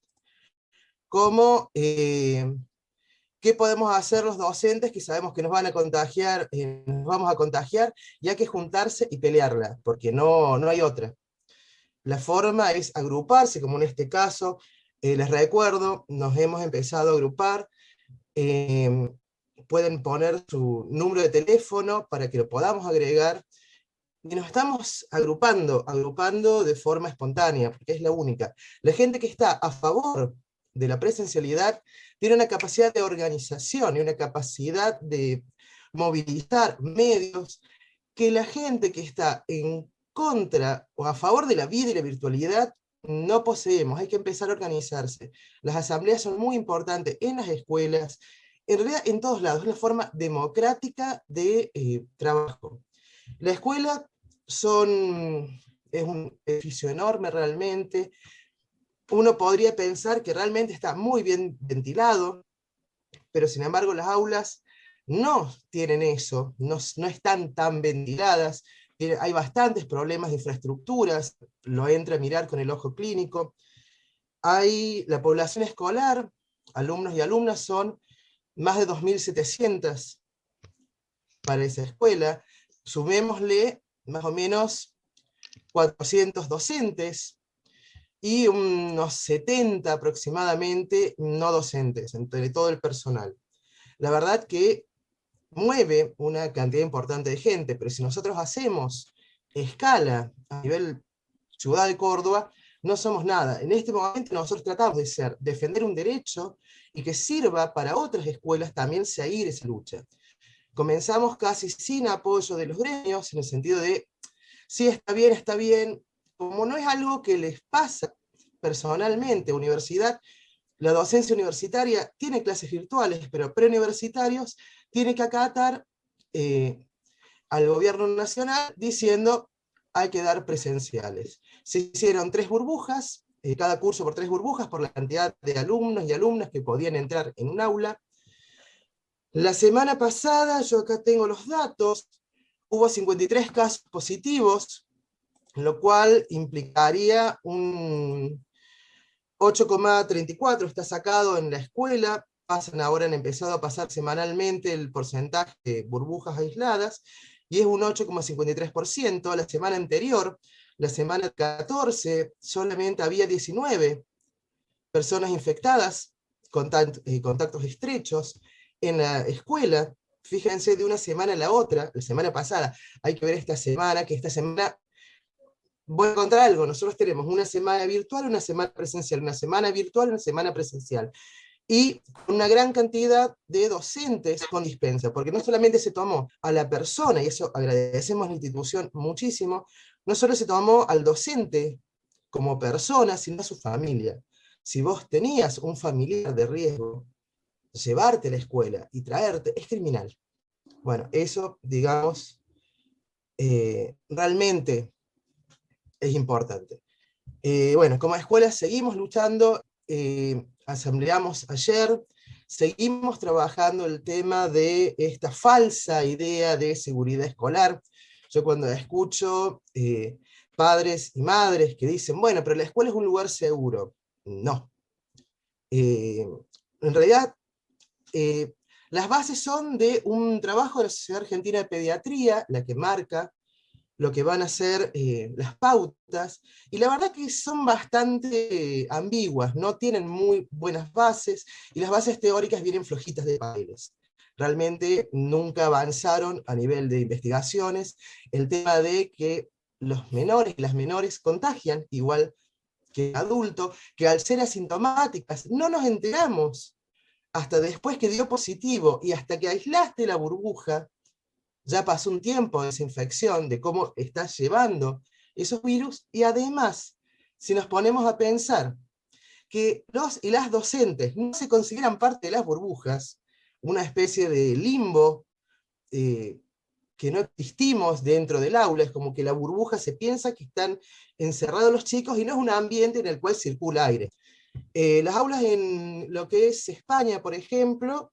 como ¿qué podemos hacer los docentes que sabemos que nos van a contagiar, nos vamos a contagiar, y hay que juntarse y pelearla, porque no hay otra? La forma es agruparse, como en este caso, les recuerdo, nos hemos empezado a agrupar, pueden poner su número de teléfono para que lo podamos agregar, y nos estamos agrupando de forma espontánea, porque es la única. La gente que está a favor de la presencialidad tiene una capacidad de organización y una capacidad de movilizar medios que la gente que está en contra o a favor de la vida y la virtualidad no poseemos. Hay que empezar a organizarse. Las asambleas son muy importantes en las escuelas, en realidad en todos lados, es la forma democrática de trabajo. La escuela es un edificio enorme realmente. Uno podría pensar que realmente está muy bien ventilado, pero sin embargo las aulas no tienen eso, no están tan ventiladas, hay bastantes problemas de infraestructuras, lo entra a mirar con el ojo clínico. La población escolar, alumnos y alumnas, son más de 2.700 para esa escuela. Sumémosle más o menos 400 docentes, y unos 70 aproximadamente no docentes, entre todo el personal. La verdad que mueve una cantidad importante de gente, pero si nosotros hacemos escala a nivel ciudad de Córdoba, no somos nada. En este momento nosotros tratamos de defender un derecho y que sirva para otras escuelas también seguir esa lucha. Comenzamos casi sin apoyo de los gremios, en el sentido de, sí, está bien, como no es algo que les pasa personalmente, universidad, la docencia universitaria tiene clases virtuales, pero preuniversitarios tienen que acatar al gobierno nacional diciendo hay que dar presenciales. Se hicieron 3 burbujas, cada curso por 3 burbujas, por la cantidad de alumnos y alumnas que podían entrar en un aula. La semana pasada, yo acá tengo los datos, hubo 53 casos positivos, lo cual implicaría un 8,34, está sacado en la escuela, ahora han empezado a pasar semanalmente el porcentaje de burbujas aisladas, y es un 8,53%. La semana anterior, la semana 14, solamente había 19 personas infectadas, contactos estrechos, en la escuela. Fíjense de una semana a la otra, la semana pasada, hay que ver esta semana, que esta semana voy a contar algo, nosotros tenemos una semana virtual, una semana presencial, una semana virtual, una semana presencial, y una gran cantidad de docentes con dispensa, porque no solamente se tomó a la persona, y eso agradecemos a la institución muchísimo, no solo se tomó al docente como persona, sino a su familia. Si vos tenías un familiar de riesgo, llevarte a la escuela y traerte es criminal. Bueno, eso, digamos, realmente es importante. Bueno, como escuela seguimos luchando, asambleamos ayer, seguimos trabajando el tema de esta falsa idea de seguridad escolar. Yo cuando escucho padres y madres que dicen, bueno, pero la escuela es un lugar seguro. No. En realidad, las bases son de un trabajo de la Sociedad Argentina de Pediatría, la que marca lo que van a ser las pautas, y la verdad que son bastante ambiguas, no tienen muy buenas bases, y las bases teóricas vienen flojitas de papeles. Realmente nunca avanzaron a nivel de investigaciones el tema de que los menores y las menores contagian igual que el adulto, que al ser asintomáticas no nos enteramos hasta después que dio positivo, y hasta que aislaste la burbuja, ya pasó un tiempo de esa infección, de cómo estás llevando esos virus, y además, si nos ponemos a pensar que los y las docentes no se consideran parte de las burbujas, una especie de limbo que no existimos dentro del aula, es como que la burbuja se piensa que están encerrados los chicos y no es un ambiente en el cual circula aire. Las aulas en lo que es España, por ejemplo,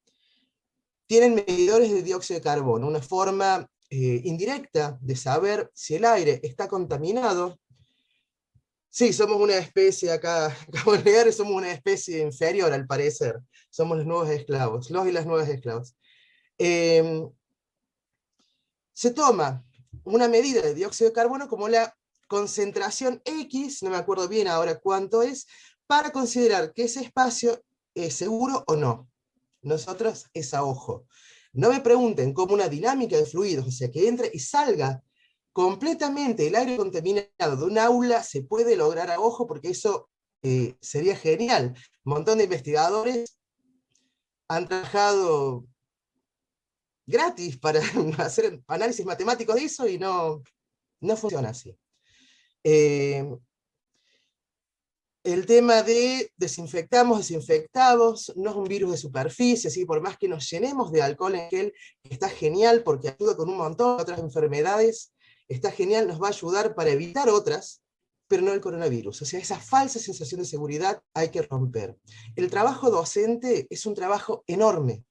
tienen medidores de dióxido de carbono, una forma indirecta de saber si el aire está contaminado. Sí, somos una especie acá, acabo de leer, somos una especie inferior al parecer, somos los nuevos esclavos, los y las nuevas esclavas. Se toma una medida de dióxido de carbono como la concentración X, no me acuerdo bien ahora cuánto es, para considerar que ese espacio es seguro o no. Nosotros es a ojo. No me pregunten cómo una dinámica de fluidos, o sea, que entre y salga completamente el aire contaminado de un aula se puede lograr a ojo, porque eso sería genial. Un montón de investigadores han trabajado gratis para hacer análisis matemáticos de eso y no funciona así. El tema de desinfectamos, desinfectados, no es un virus de superficie, así por más que nos llenemos de alcohol en gel, está genial porque ayuda con un montón de otras enfermedades, está genial, nos va a ayudar para evitar otras, pero no el coronavirus. O sea, esa falsa sensación de seguridad hay que romper. El trabajo docente es un trabajo enorme.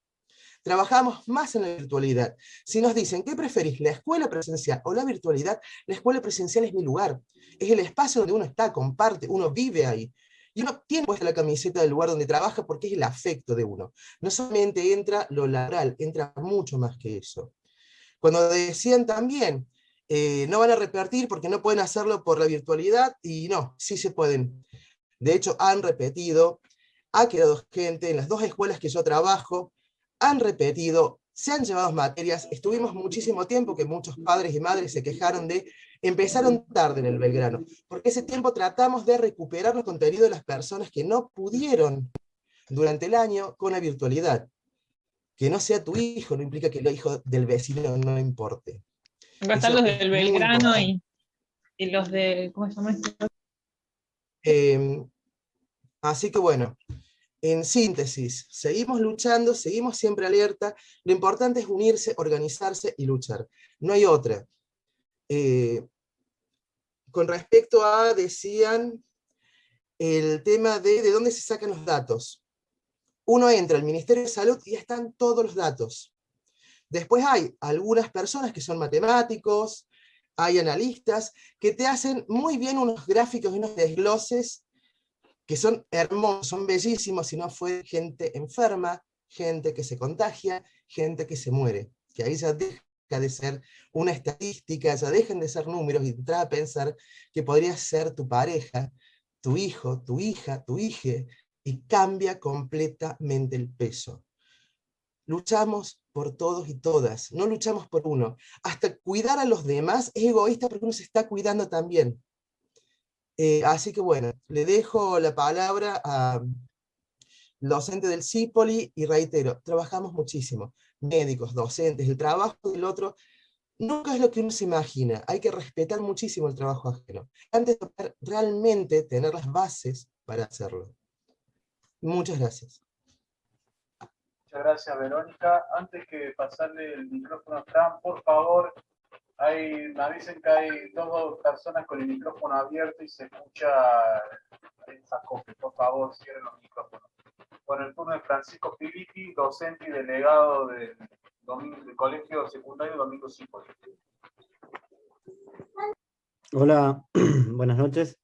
Trabajamos más en la virtualidad. Si nos dicen, ¿qué preferís, la escuela presencial o la virtualidad? La escuela presencial es mi lugar. Es el espacio donde uno está, comparte, uno vive ahí. Y uno tiene puesta la camiseta del lugar donde trabaja porque es el afecto de uno. No solamente entra lo laboral, entra mucho más que eso. Cuando decían también, no van a repetir porque no pueden hacerlo por la virtualidad, y no, sí se pueden. De hecho, han repetido, ha quedado gente en las dos escuelas que yo trabajo, han repetido, se han llevado materias, estuvimos muchísimo tiempo que muchos padres y madres se quejaron de, empezaron tarde en el Belgrano, porque ese tiempo tratamos de recuperar los contenidos de las personas que no pudieron durante el año con la virtualidad. Que no sea tu hijo no implica que el hijo del vecino no importe. Va a estar los del Belgrano y los de, ¿cómo se llama esto? Así que bueno, en síntesis, seguimos luchando, seguimos siempre alerta, lo importante es unirse, organizarse y luchar. No hay otra. Con respecto a, decían, el tema de dónde se sacan los datos. Uno entra al Ministerio de Salud y ya están todos los datos. Después hay algunas personas que son matemáticos, hay analistas, que te hacen muy bien unos gráficos y unos desgloses que son hermosos, son bellísimos, si no fue gente enferma, gente que se contagia, gente que se muere, que ahí ya deja de ser una estadística, ya dejan de ser números y entras a pensar que podría ser tu pareja, tu hijo, tu hija, tu hija, y cambia completamente el peso. Luchamos por todos y todas, no luchamos por uno. Hasta cuidar a los demás es egoísta porque uno se está cuidando también. Así que bueno, le dejo la palabra a docente del CIPOLI y reitero, trabajamos muchísimo. Médicos, docentes, el trabajo del otro nunca es lo que uno se imagina. Hay que respetar muchísimo el trabajo ajeno. Antes de poder realmente tener las bases para hacerlo. Muchas gracias. Muchas gracias, Verónica. Antes que pasarle el micrófono a Fran, por favor, me avisen que hay dos personas con el micrófono abierto y se escucha el sacope. Por favor, cierren los micrófonos. Con el turno de Francisco Filippi, docente y delegado del Colegio Secundario Domingo Cipolli. Hola, buenas noches.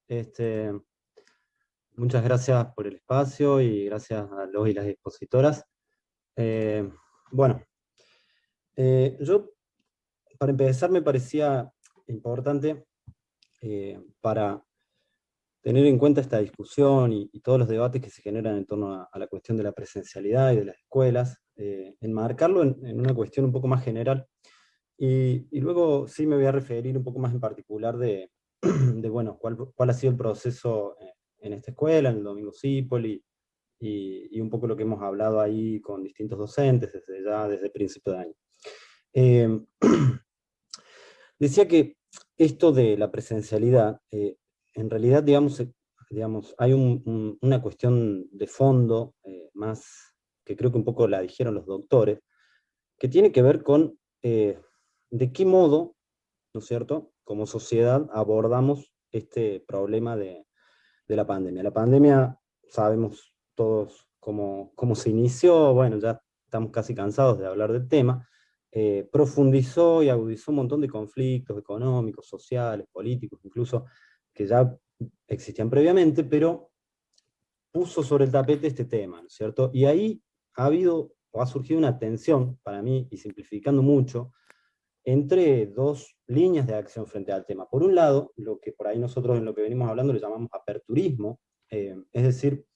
Muchas gracias por el espacio y gracias a los y las expositoras. Yo, para empezar, me parecía importante para tener en cuenta esta discusión y todos los debates que se generan en torno a la cuestión de la presencialidad y de las escuelas, enmarcarlo en una cuestión un poco más general. Y luego sí me voy a referir un poco más en particular de bueno, cuál ha sido el proceso en esta escuela, en el Domingo Cipolli, y un poco lo que hemos hablado ahí con distintos docentes desde el principio de año. Decía que esto de la presencialidad, en realidad, digamos, digamos, hay una cuestión de fondo, más que creo que un poco la dijeron los doctores, que tiene que ver con de qué modo, ¿no es cierto?, como sociedad abordamos este problema de la pandemia. La pandemia, sabemos todos cómo se inició, bueno, ya estamos casi cansados de hablar del tema, profundizó y agudizó un montón de conflictos económicos, sociales, políticos, incluso que ya existían previamente, pero puso sobre el tapete este tema, ¿no es cierto? Y ahí ha habido o ha surgido una tensión, para mí, y simplificando mucho, entre dos líneas de acción frente al tema. Por un lado, lo que por ahí nosotros en lo que venimos hablando le llamamos aperturismo, es decir,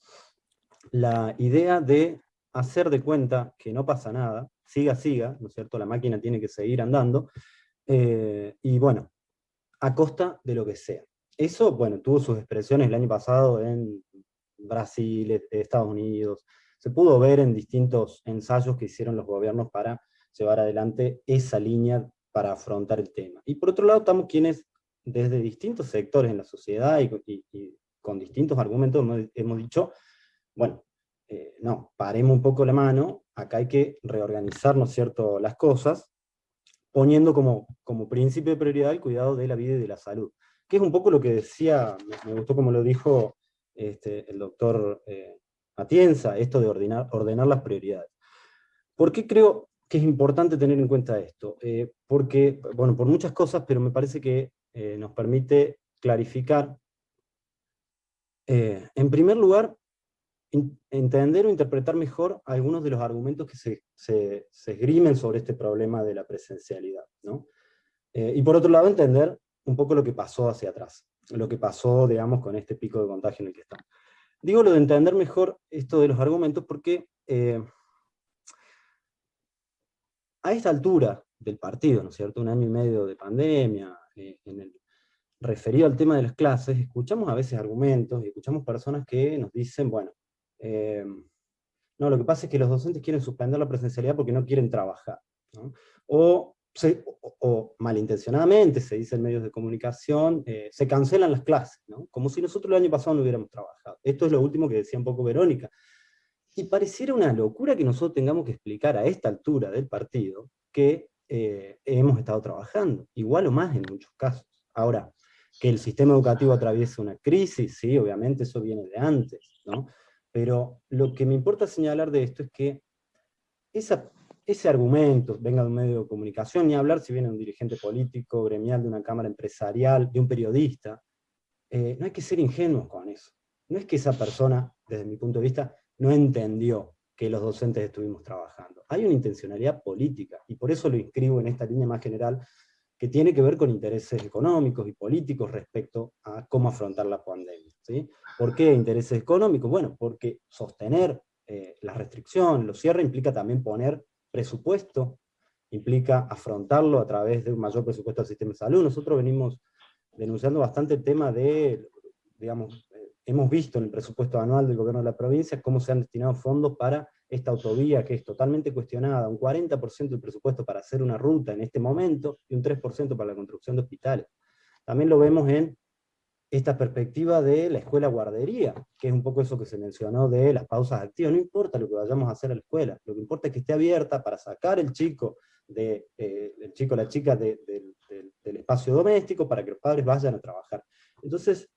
la idea de hacer de cuenta que no pasa nada, siga, ¿no es cierto? La máquina tiene que seguir andando, y bueno, a costa de lo que sea. Eso, bueno, tuvo sus expresiones el año pasado en Brasil, Estados Unidos, se pudo ver en distintos ensayos que hicieron los gobiernos para llevar adelante esa línea para afrontar el tema. Y por otro lado, estamos quienes, desde distintos sectores en la sociedad y con distintos argumentos, hemos dicho, bueno, no, paremos un poco la mano, acá hay que reorganizar, ¿no es cierto?, las cosas, poniendo como principio de prioridad el cuidado de la vida y de la salud, que es un poco lo que decía, me gustó como lo dijo el doctor Atienza, esto de ordenar las prioridades. ¿Por qué creo que es importante tener en cuenta esto? Porque, bueno, por muchas cosas, pero me parece que nos permite clarificar, en primer lugar, entender o interpretar mejor algunos de los argumentos que se esgrimen sobre este problema de la presencialidad, ¿no? Y por otro lado, entender un poco lo que pasó hacia atrás, lo que pasó, digamos, con este pico de contagio en el que estamos. Digo lo de entender mejor esto de los argumentos porque a esta altura del partido, ¿no es cierto?, 1 año y medio de pandemia, referido al tema de las clases, escuchamos a veces argumentos y escuchamos personas que nos dicen, bueno, no, lo que pasa es que los docentes quieren suspender la presencialidad porque no quieren trabajar, ¿no? O malintencionadamente, se dice en medios de comunicación, se cancelan las clases, ¿no? Como si nosotros el año pasado no hubiéramos trabajado. Esto es lo último que decía un poco Verónica. Y pareciera una locura que nosotros tengamos que explicar a esta altura del partido que hemos estado trabajando, igual o más en muchos casos. Ahora, que el sistema educativo atraviesa una crisis, sí, obviamente eso viene de antes, ¿no? Pero lo que me importa señalar de esto es que ese argumento, venga de un medio de comunicación, ni hablar si viene de un dirigente político, gremial, de una cámara empresarial, de un periodista, no hay que ser ingenuos con eso. No es que esa persona, desde mi punto de vista, no entendió que los docentes estuvimos trabajando. Hay una intencionalidad política, y por eso lo inscribo en esta línea más general, que tiene que ver con intereses económicos y políticos respecto a cómo afrontar la pandemia, ¿sí? ¿Por qué intereses económicos? Bueno, porque sostener las restricciones, los cierres, implica también poner presupuesto, implica afrontarlo a través de un mayor presupuesto al sistema de salud. Nosotros venimos denunciando bastante el tema de, digamos, hemos visto en el presupuesto anual del gobierno de la provincia cómo se han destinado fondos para esta autovía que es totalmente cuestionada, un 40% del presupuesto para hacer una ruta en este momento, y un 3% para la construcción de hospitales. También lo vemos en esta perspectiva de la escuela guardería, que es un poco eso que se mencionó de las pausas activas. No importa lo que vayamos a hacer a la escuela, lo que importa es que esté abierta para sacar el chico, la chica del espacio doméstico, para que los padres vayan a trabajar. Entonces,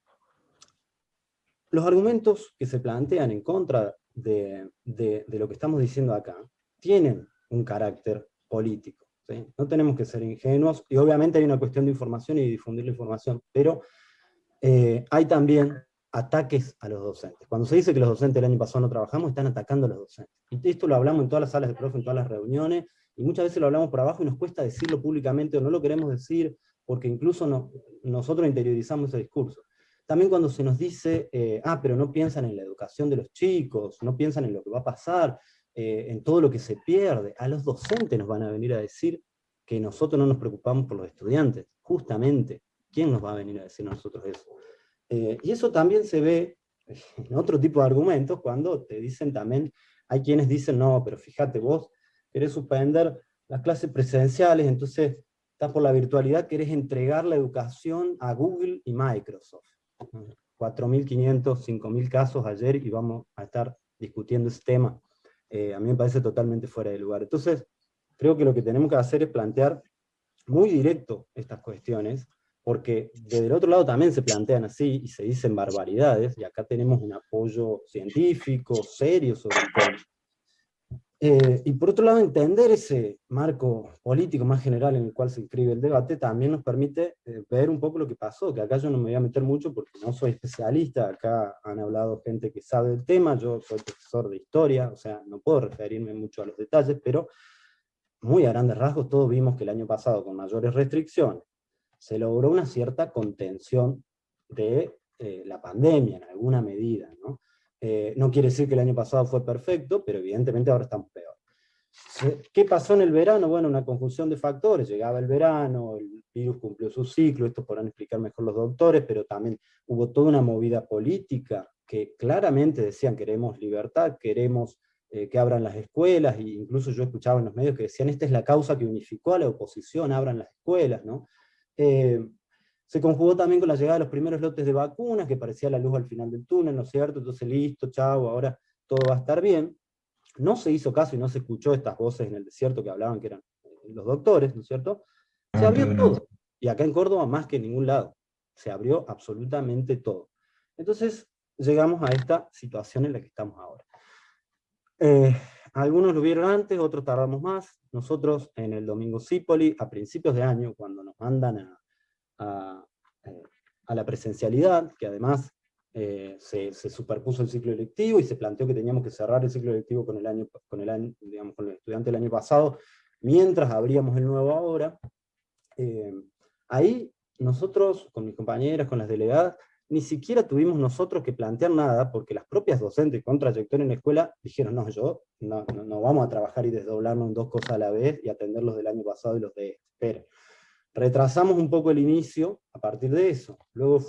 los argumentos que se plantean en contra de lo que estamos diciendo acá tienen un carácter político, ¿sí? No tenemos que ser ingenuos, y obviamente hay una cuestión de información y de difundir la información, pero hay también ataques a los docentes. Cuando se dice que los docentes el año pasado no trabajamos, están atacando a los docentes. Y esto lo hablamos en todas las salas de profe, en todas las reuniones, y muchas veces lo hablamos por abajo y nos cuesta decirlo públicamente, o no lo queremos decir, porque incluso nosotros interiorizamos ese discurso. También cuando se nos dice, pero no piensan en la educación de los chicos, no piensan en lo que va a pasar, en todo lo que se pierde, a los docentes nos van a venir a decir que nosotros no nos preocupamos por los estudiantes. Justamente, ¿quién nos va a venir a decir a nosotros eso? Y eso también se ve en otro tipo de argumentos, cuando te dicen también, hay quienes dicen, no, pero fíjate, vos querés suspender las clases presenciales, entonces estás por la virtualidad, querés entregar la educación a Google y Microsoft. 4.500, 5.000 casos ayer y vamos a estar discutiendo ese tema. A mí me parece totalmente fuera de lugar. Entonces, creo que lo que tenemos que hacer es plantear muy directo estas cuestiones, porque desde el otro lado también se plantean así y se dicen barbaridades, y acá tenemos un apoyo científico serio sobre el tema. Y por otro lado, entender ese marco político más general en el cual se inscribe el debate también nos permite ver un poco lo que pasó, que acá yo no me voy a meter mucho porque no soy especialista, acá han hablado gente que sabe del tema, yo soy profesor de historia, o sea, no puedo referirme mucho a los detalles, pero muy a grandes rasgos todos vimos que el año pasado, con mayores restricciones, se logró una cierta contención de la pandemia en alguna medida, ¿no? No quiere decir que el año pasado fue perfecto, pero evidentemente ahora estamos peor. ¿Qué pasó en el verano? Bueno, una conjunción de factores. Llegaba el verano, el virus cumplió su ciclo, esto podrán explicar mejor los doctores, pero también hubo toda una movida política que claramente decían queremos libertad, queremos que abran las escuelas, e incluso yo escuchaba en los medios que decían esta es la causa que unificó a la oposición, abran las escuelas, ¿no? Se conjugó también con la llegada de los primeros lotes de vacunas, que parecía la luz al final del túnel, ¿no es cierto? Entonces listo, chao, ahora todo va a estar bien. No se hizo caso y no se escuchó estas voces en el desierto que hablaban que eran los doctores, ¿no es cierto? Se abrió todo. Y acá en Córdoba más que en ningún lado. Se abrió absolutamente todo. Entonces llegamos a esta situación en la que estamos ahora. Algunos lo vieron antes, otros tardamos más. Nosotros en el Domingo Zípoli, a principios de año, cuando nos mandan a la presencialidad, que además se superpuso el ciclo electivo y se planteó que teníamos que cerrar el ciclo electivo con el estudiante del año pasado, mientras abríamos el nuevo ahora. Ahí nosotros, con mis compañeras, con las delegadas, ni siquiera tuvimos nosotros que plantear nada, porque las propias docentes con trayectoria en la escuela dijeron, no vamos a trabajar y desdoblarnos en dos cosas a la vez y atender los del año pasado y los de este. Pero retrasamos un poco el inicio a partir de eso. Luego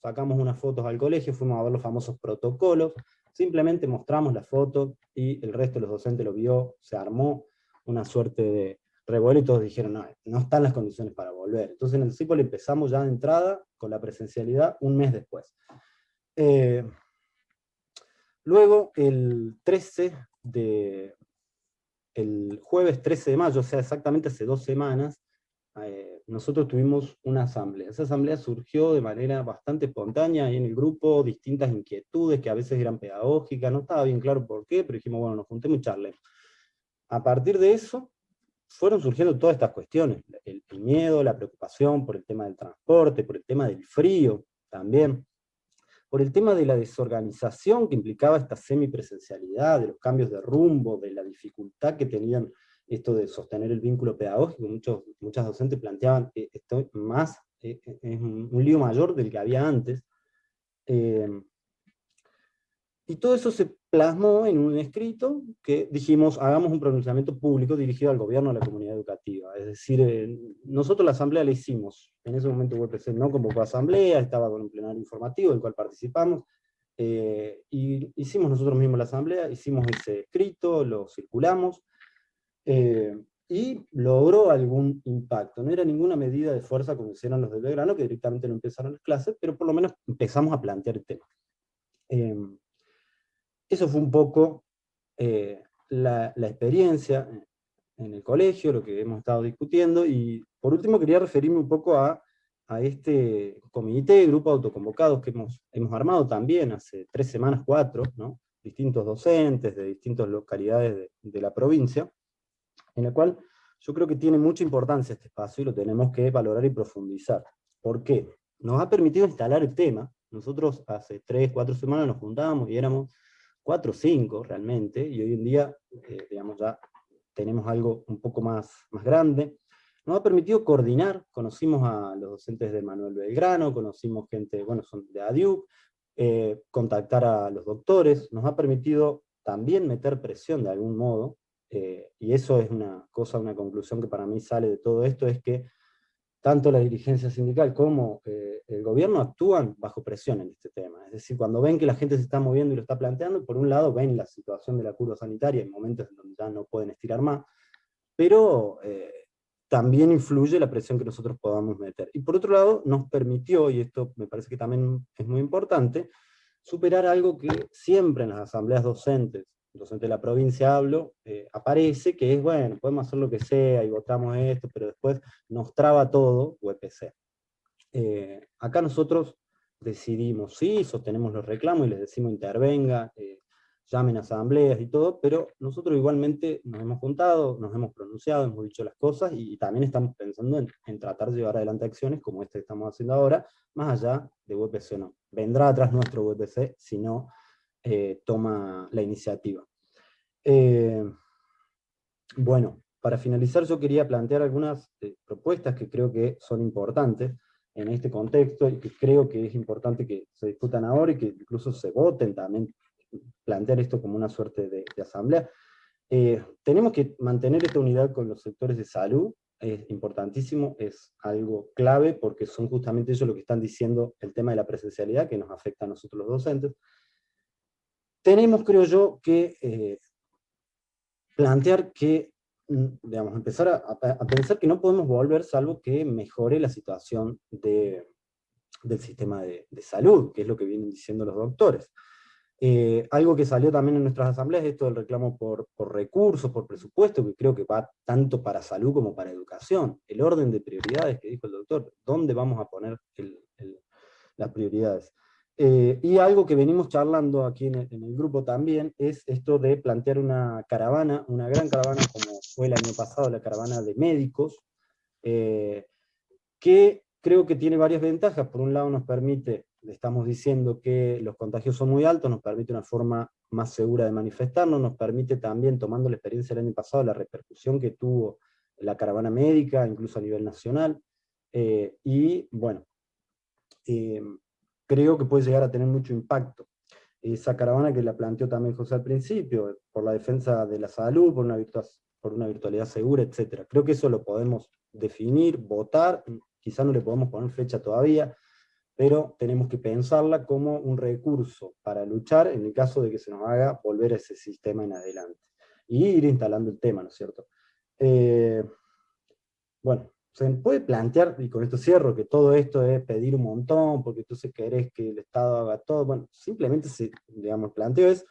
sacamos unas fotos al colegio, fuimos a ver los famosos protocolos, simplemente mostramos la foto y el resto de los docentes lo vio, se armó una suerte de revuelo y todos dijeron, no están las condiciones para volver. Entonces en el Zípoli empezamos ya de entrada con la presencialidad un mes después. Luego el jueves 13 de mayo, o sea exactamente hace 2 semanas, nosotros tuvimos una asamblea. Esa asamblea surgió de manera bastante espontánea ahí en el grupo, distintas inquietudes que a veces eran pedagógicas, no estaba bien claro por qué, pero dijimos, bueno, nos juntemos y charlemos. A partir de eso, fueron surgiendo todas estas cuestiones, el miedo, la preocupación por el tema del transporte, por el tema del frío también, por el tema de la desorganización que implicaba esta semipresencialidad, de los cambios de rumbo, de la dificultad que tenían esto de sostener el vínculo pedagógico. Muchas docentes planteaban esto es un lío mayor del que había antes. Y todo eso se plasmó en un escrito que dijimos, hagamos un pronunciamiento público dirigido al gobierno, a la comunidad educativa. Es decir, nosotros la asamblea la hicimos. En ese momento UPC no convocó asamblea, estaba con un plenario informativo del cual participamos, y hicimos nosotros mismos la asamblea, hicimos ese escrito, lo circulamos, y logró algún impacto. No era ninguna medida de fuerza como hicieron los de Belgrano, que directamente no empezaron las clases, pero por lo menos empezamos a plantear el tema. Eso fue un poco la experiencia en el colegio, lo que hemos estado discutiendo, y por último quería referirme un poco a este comité, grupo de autoconvocados que hemos armado también hace 3 semanas, 4, ¿no? Distintos docentes de distintas localidades de la provincia, en el cual yo creo que tiene mucha importancia este espacio y lo tenemos que valorar y profundizar. ¿Por qué? Nos ha permitido instalar el tema. Nosotros hace 3, 4 semanas nos juntábamos y éramos 4 o 5 realmente, y hoy en día, digamos, ya tenemos algo un poco más grande. Nos ha permitido coordinar, conocimos a los docentes de Manuel Belgrano, conocimos gente, bueno, son de ADIUC, contactar a los doctores, nos ha permitido también meter presión de algún modo, y eso es una conclusión que para mí sale de todo esto, es que tanto la dirigencia sindical como el gobierno actúan bajo presión en este tema. Es decir, cuando ven que la gente se está moviendo y lo está planteando, por un lado ven la situación de la curva sanitaria en momentos en donde ya no pueden estirar más, pero también influye la presión que nosotros podamos meter. Y por otro lado, nos permitió, y esto me parece que también es muy importante, superar algo que siempre en las asambleas docentes de la provincia hablo, aparece, que es, bueno, podemos hacer lo que sea y votamos esto, pero después nos traba todo UPC. Acá nosotros decidimos, sí, sostenemos los reclamos y les decimos intervenga, llamen a asambleas y todo, pero nosotros igualmente nos hemos juntado, nos hemos pronunciado, hemos dicho las cosas y también estamos pensando en tratar de llevar adelante acciones como esta que estamos haciendo ahora, más allá de UPC o no. Vendrá atrás nuestro UPC si no toma la iniciativa. Bueno, para finalizar yo quería plantear algunas propuestas que creo que son importantes en este contexto y que creo que es importante que se discutan ahora y que incluso se voten también, plantear esto como una suerte de asamblea. Tenemos que mantener esta unidad con los sectores de salud, es importantísimo, es algo clave porque son justamente ellos lo que están diciendo el tema de la presencialidad que nos afecta a nosotros los docentes. Tenemos, creo yo, que plantear que, digamos, empezar a pensar que no podemos volver salvo que mejore la situación del sistema de salud, que es lo que vienen diciendo los doctores. Algo que salió también en nuestras asambleas es esto del reclamo por recursos, por presupuesto, que creo que va tanto para salud como para educación. El orden de prioridades que dijo el doctor, ¿dónde vamos a poner las prioridades? Y algo que venimos charlando aquí en el grupo también es esto de plantear una caravana, una gran caravana como fue el año pasado, la caravana de médicos, que creo que tiene varias ventajas. Por un lado nos permite, le estamos diciendo que los contagios son muy altos, nos permite una forma más segura de manifestarnos, nos permite también, tomando la experiencia del año pasado, la repercusión que tuvo la caravana médica, incluso a nivel nacional, y bueno, creo que puede llegar a tener mucho impacto. Esa caravana que la planteó también José al principio, por la defensa de la salud, por una virtualidad segura, etc. Creo que eso lo podemos definir, votar, quizá no le podemos poner fecha todavía, pero tenemos que pensarla como un recurso para luchar en el caso de que se nos haga volver a ese sistema en adelante. Y ir instalando el tema, ¿no es cierto? Bueno, se puede plantear, y con esto cierro, que todo esto es pedir un montón, porque entonces querés que el Estado haga todo. Bueno, simplemente, digamos, el planteo es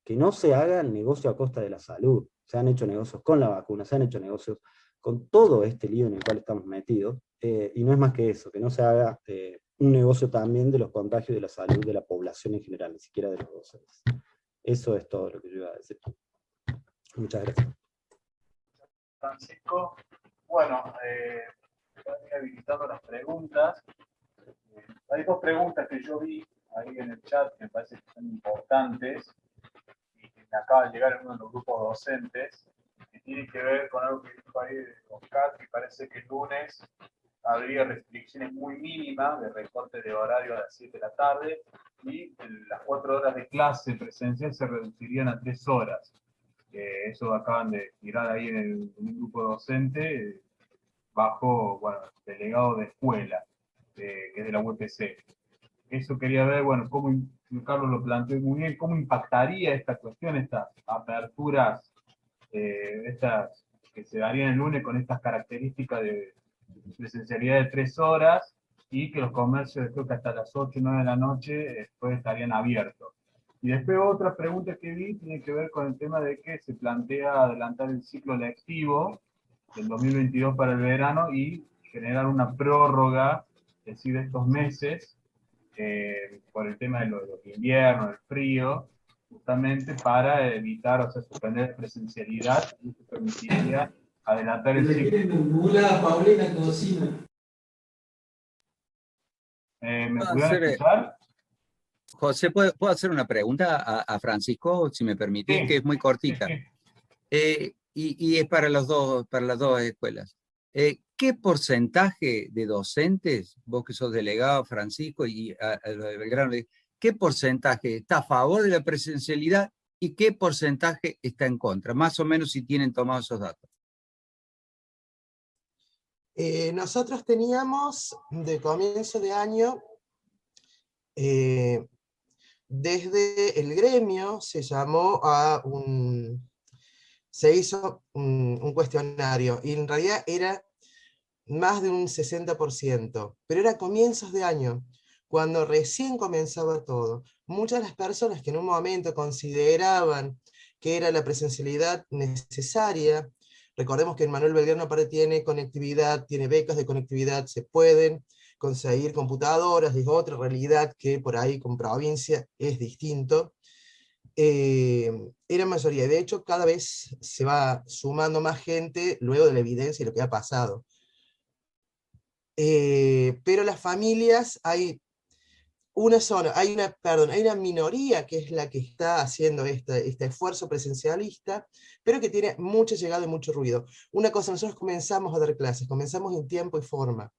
que no se haga negocio a costa de la salud. Se han hecho negocios con la vacuna, se han hecho negocios con todo este lío en el cual estamos metidos, y no es más que eso, que no se haga un negocio también de los contagios de la salud de la población en general, ni siquiera de los docentes. Eso es todo lo que yo iba a decir. Muchas gracias. Francisco, bueno, voy habilitando las preguntas. Hay dos preguntas que yo vi ahí en el chat que me parece que son importantes y que me acaba de llegar en uno de los grupos docentes, que tiene que ver con algo que dijo ahí Oscar, que parece que el lunes habría restricciones muy mínimas de recorte de horario a las 7 de la tarde y las 4 horas de clase presencial se reducirían a 3 horas. Eso acaban de tirar ahí en el grupo docente bajo, bueno, delegado de escuela, que es de la UPC. Eso quería ver, bueno, cómo, Carlos lo planteó muy bien, cómo impactaría esta cuestión, estas aperturas, estas que se darían el lunes con estas características de presencialidad de 3 horas y que los comercios creo que hasta las 8 o 9 de la noche después estarían abiertos. Y después otra pregunta que vi tiene que ver con el tema de que se plantea adelantar el ciclo lectivo del 2022 para el verano y generar una prórroga, es decir, de estos meses, por el tema de los inviernos, el frío, justamente para evitar, o sea, suspender la presencialidad, y eso permitiría adelantar el ciclo. ¿Me pudieron escuchar? José, ¿puedo hacer una pregunta a Francisco, si me permitís, Sí. que es muy cortita? Y es para las dos escuelas. ¿Qué porcentaje de docentes, vos que sos delegado, Francisco, y a lo de Belgrano, qué porcentaje está a favor de la presencialidad y qué porcentaje está en contra? Más o menos si tienen tomados esos datos. Nosotros teníamos de comienzo de año, desde el gremio se llamó se hizo un cuestionario, y en realidad era más de un 60%, pero era comienzos de año, cuando recién comenzaba todo. Muchas de las personas que en un momento consideraban que era la presencialidad necesaria, recordemos que Manuel Belgrano aparte tiene conectividad, tiene becas de conectividad, se pueden conseguir computadoras, es otra realidad que por ahí con provincia es distinto. Era mayoría, de hecho cada vez se va sumando más gente luego de la evidencia y lo que ha pasado. Pero las familias, hay una minoría que es la que está haciendo este esfuerzo presencialista, pero que tiene mucha llegada y mucho ruido. Una cosa, nosotros comenzamos a dar clases, comenzamos en tiempo y forma.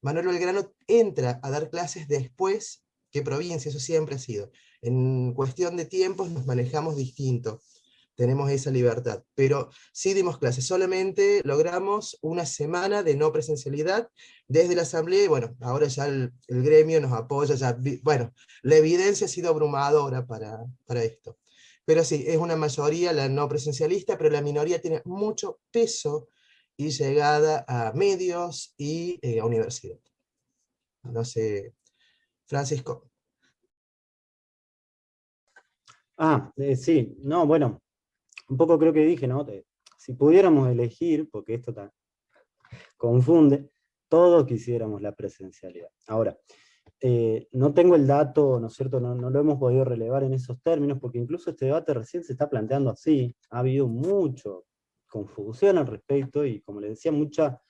Manuel Belgrano entra a dar clases después que provincia, eso siempre ha sido. En cuestión de tiempos nos manejamos distinto, tenemos esa libertad, pero sí dimos clases, solamente logramos una semana de no presencialidad desde la asamblea, y bueno, ahora ya el gremio nos apoya, ya, bueno, la evidencia ha sido abrumadora para esto. Pero sí, es una mayoría la no presencialista, pero la minoría tiene mucho peso y llegada a medios y a universidad. No sé, Francisco. Sí, no, bueno, un poco creo que dije, ¿no? Si pudiéramos elegir, porque esto confunde, todos quisiéramos la presencialidad. Ahora, no tengo el dato, ¿no es cierto? No lo hemos podido relevar en esos términos, porque incluso este debate recién se está planteando así. Ha habido mucha confusión al respecto, y como les decía, mucha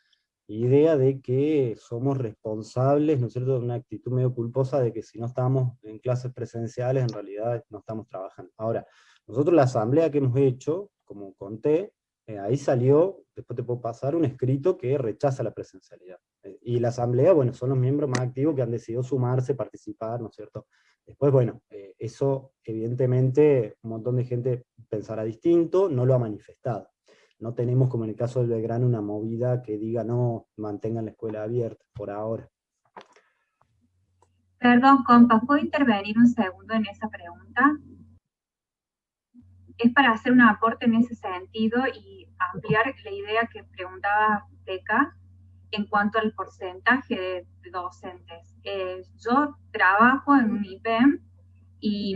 idea de que somos responsables, ¿no es cierto?, de una actitud medio culposa de que si no estamos en clases presenciales, en realidad no estamos trabajando. Ahora, nosotros la asamblea que hemos hecho, como conté, ahí salió, después te puedo pasar, un escrito que rechaza la presencialidad. Y la asamblea, bueno, son los miembros más activos que han decidido sumarse, participar, ¿no es cierto? Después, bueno, eso evidentemente un montón de gente pensará distinto, no lo ha manifestado. No tenemos, como en el caso del Belgrano, una movida que diga no, mantengan la escuela abierta, por ahora. Perdón, compa, ¿puedo intervenir un segundo en esa pregunta? Es para hacer un aporte en ese sentido y ampliar la idea que preguntaba Teca en cuanto al porcentaje de docentes. Yo trabajo en un IPEM y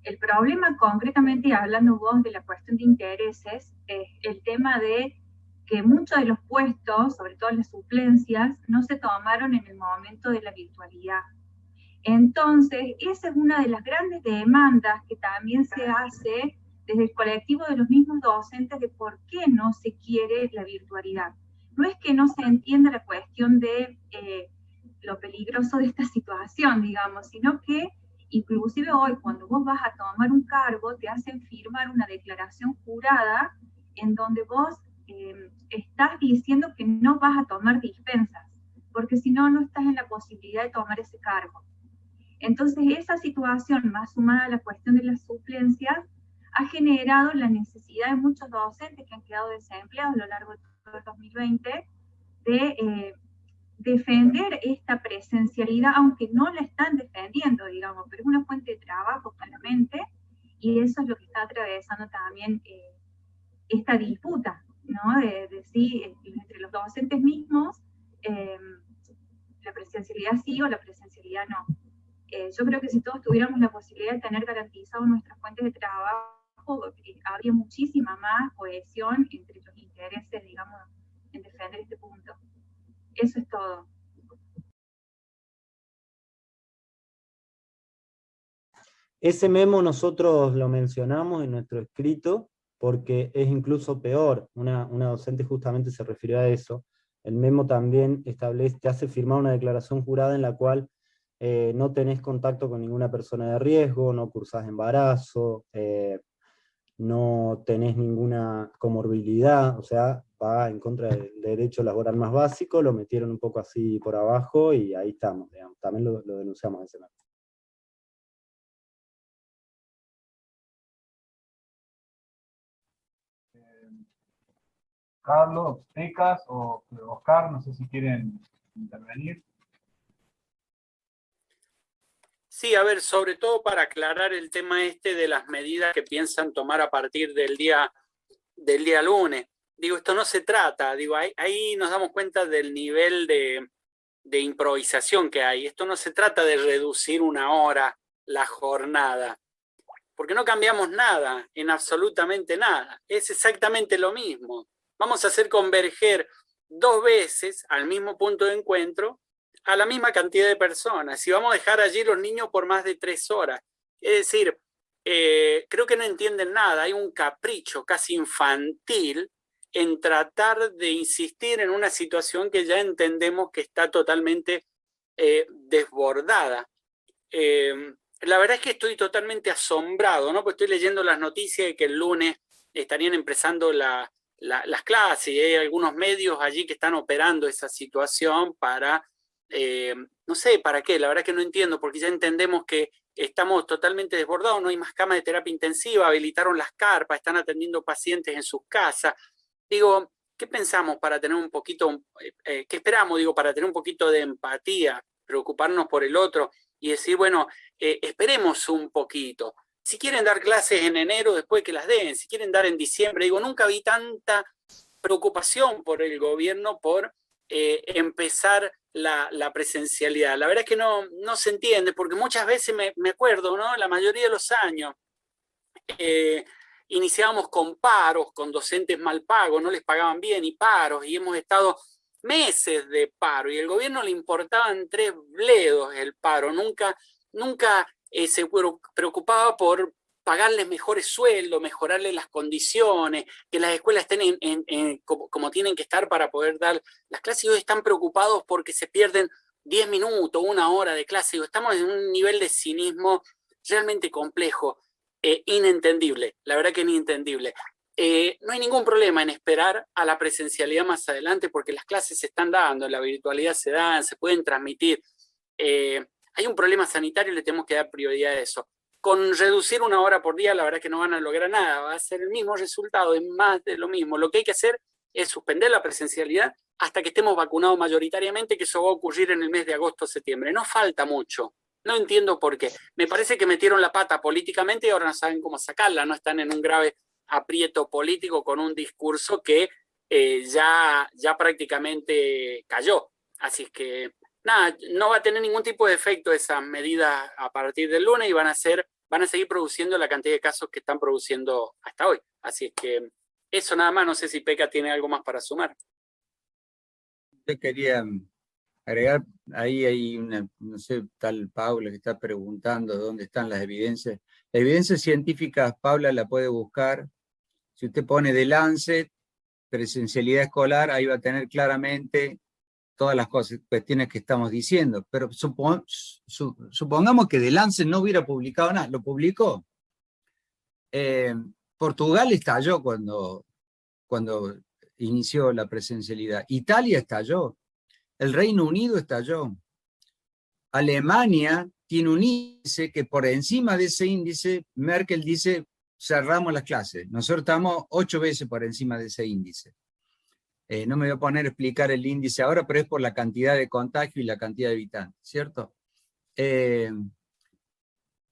el problema, concretamente hablando vos de la cuestión de intereses, es el tema de que muchos de los puestos, sobre todo las suplencias, no se tomaron en el momento de la virtualidad. Entonces, esa es una de las grandes demandas que también se hace desde el colectivo de los mismos docentes de por qué no se quiere la virtualidad. No es que no se entienda la cuestión de lo peligroso de esta situación, digamos, sino que inclusive hoy cuando vos vas a tomar un cargo te hacen firmar una declaración jurada en donde vos estás diciendo que no vas a tomar dispensas, porque si no, no estás en la posibilidad de tomar ese cargo. Entonces, esa situación, más sumada a la cuestión de las suplencias, ha generado la necesidad de muchos docentes que han quedado desempleados a lo largo de todo el 2020 de defender esta presencialidad, aunque no la están defendiendo, digamos, pero es una fuente de trabajo claramente, y eso es lo que está atravesando también esta disputa, ¿no? De sí, entre los docentes mismos, la presencialidad sí o la presencialidad no. Yo creo que si todos tuviéramos la posibilidad de tener garantizadas nuestras fuentes de trabajo, habría muchísima más cohesión entre los intereses, digamos, en defender este punto. Eso es todo. Ese memo nosotros lo mencionamos en nuestro escrito porque es incluso peor. Una docente justamente se refirió a eso. El memo también te hace firmar una declaración jurada en la cual no tenés contacto con ninguna persona de riesgo, no cursás embarazo, no tenés ninguna comorbilidad, o sea, va en contra del derecho laboral más básico, lo metieron un poco así por abajo y ahí estamos, digamos. También lo denunciamos ese memo. Carlos, Tecas o Oscar, no sé si quieren intervenir. Sí, a ver, sobre todo para aclarar el tema este de las medidas que piensan tomar a partir del día lunes. digo, esto no se trata, digo, ahí nos damos cuenta del nivel de improvisación que hay. Esto no se trata de reducir 1 hora la jornada, porque no cambiamos nada, en absolutamente nada. Es exactamente lo mismo. Vamos a hacer converger 2 veces al mismo punto de encuentro a la misma cantidad de personas. Y vamos a dejar allí los niños por más de 3 horas. Es decir, creo que no entienden nada. Hay un capricho casi infantil en tratar de insistir en una situación que ya entendemos que está totalmente desbordada. La verdad es que estoy totalmente asombrado, ¿no? Porque estoy leyendo las noticias de que el lunes estarían empezando las clases, y hay algunos medios allí que están operando esa situación para, no sé, ¿para qué? La verdad que no entiendo, porque ya entendemos que estamos totalmente desbordados, no hay más camas de terapia intensiva, habilitaron las carpas, están atendiendo pacientes en sus casas. Digo, ¿qué pensamos para tener un poquito, qué esperamos, digo, para tener un poquito de empatía, preocuparnos por el otro y decir, bueno, esperemos un poquito. Si quieren dar clases en enero, después que las den. Si quieren dar en diciembre, digo, nunca vi tanta preocupación por el gobierno por empezar la presencialidad. La verdad es que no se entiende, porque muchas veces me acuerdo, ¿no? La mayoría de los años iniciábamos con paros, con docentes mal pagos, no les pagaban bien, y paros, y hemos estado meses de paro, y el gobierno le importaban 3 bledos el paro, nunca se preocupaba por pagarles mejores sueldos, mejorarles las condiciones, que las escuelas estén como tienen que estar para poder dar las clases. Y hoy están preocupados porque se pierden 10 minutos, 1 hora de clase. Estamos en un nivel de cinismo realmente complejo, inentendible, la verdad que inentendible. No hay ningún problema en esperar a la presencialidad más adelante, porque las clases se están dando, la virtualidad se dan, se pueden transmitir. Hay un problema sanitario y le tenemos que dar prioridad a eso. Con reducir 1 hora por día, la verdad que no van a lograr nada, va a ser el mismo resultado, es más de lo mismo. Lo que hay que hacer es suspender la presencialidad hasta que estemos vacunados mayoritariamente, que eso va a ocurrir en el mes de agosto o septiembre. No falta mucho. No entiendo por qué. Me parece que metieron la pata políticamente y ahora no saben cómo sacarla. No están en un grave aprieto político con un discurso que ya prácticamente cayó. Así es que, nada, no va a tener ningún tipo de efecto esas medidas a partir del lunes, y van a seguir produciendo la cantidad de casos que están produciendo hasta hoy. Así es que eso nada más. No sé si Peca tiene algo más para sumar. Yo quería agregar, ahí hay una, no sé, tal Paula que está preguntando dónde están las evidencias. Las evidencias científicas, Paula la puede buscar. Si usted pone The Lancet, presencialidad escolar, ahí va a tener claramente todas las cuestiones que estamos diciendo. Pero supongamos que The Lancet no hubiera publicado nada, lo publicó. Portugal estalló cuando inició la presencialidad. Italia estalló. El Reino Unido estalló. Alemania tiene un índice que por encima de ese índice, Merkel dice, cerramos las clases. Nosotros estamos 8 veces por encima de ese índice. No me voy a poner a explicar el índice ahora, pero es por la cantidad de contagio y la cantidad de habitantes, ¿cierto?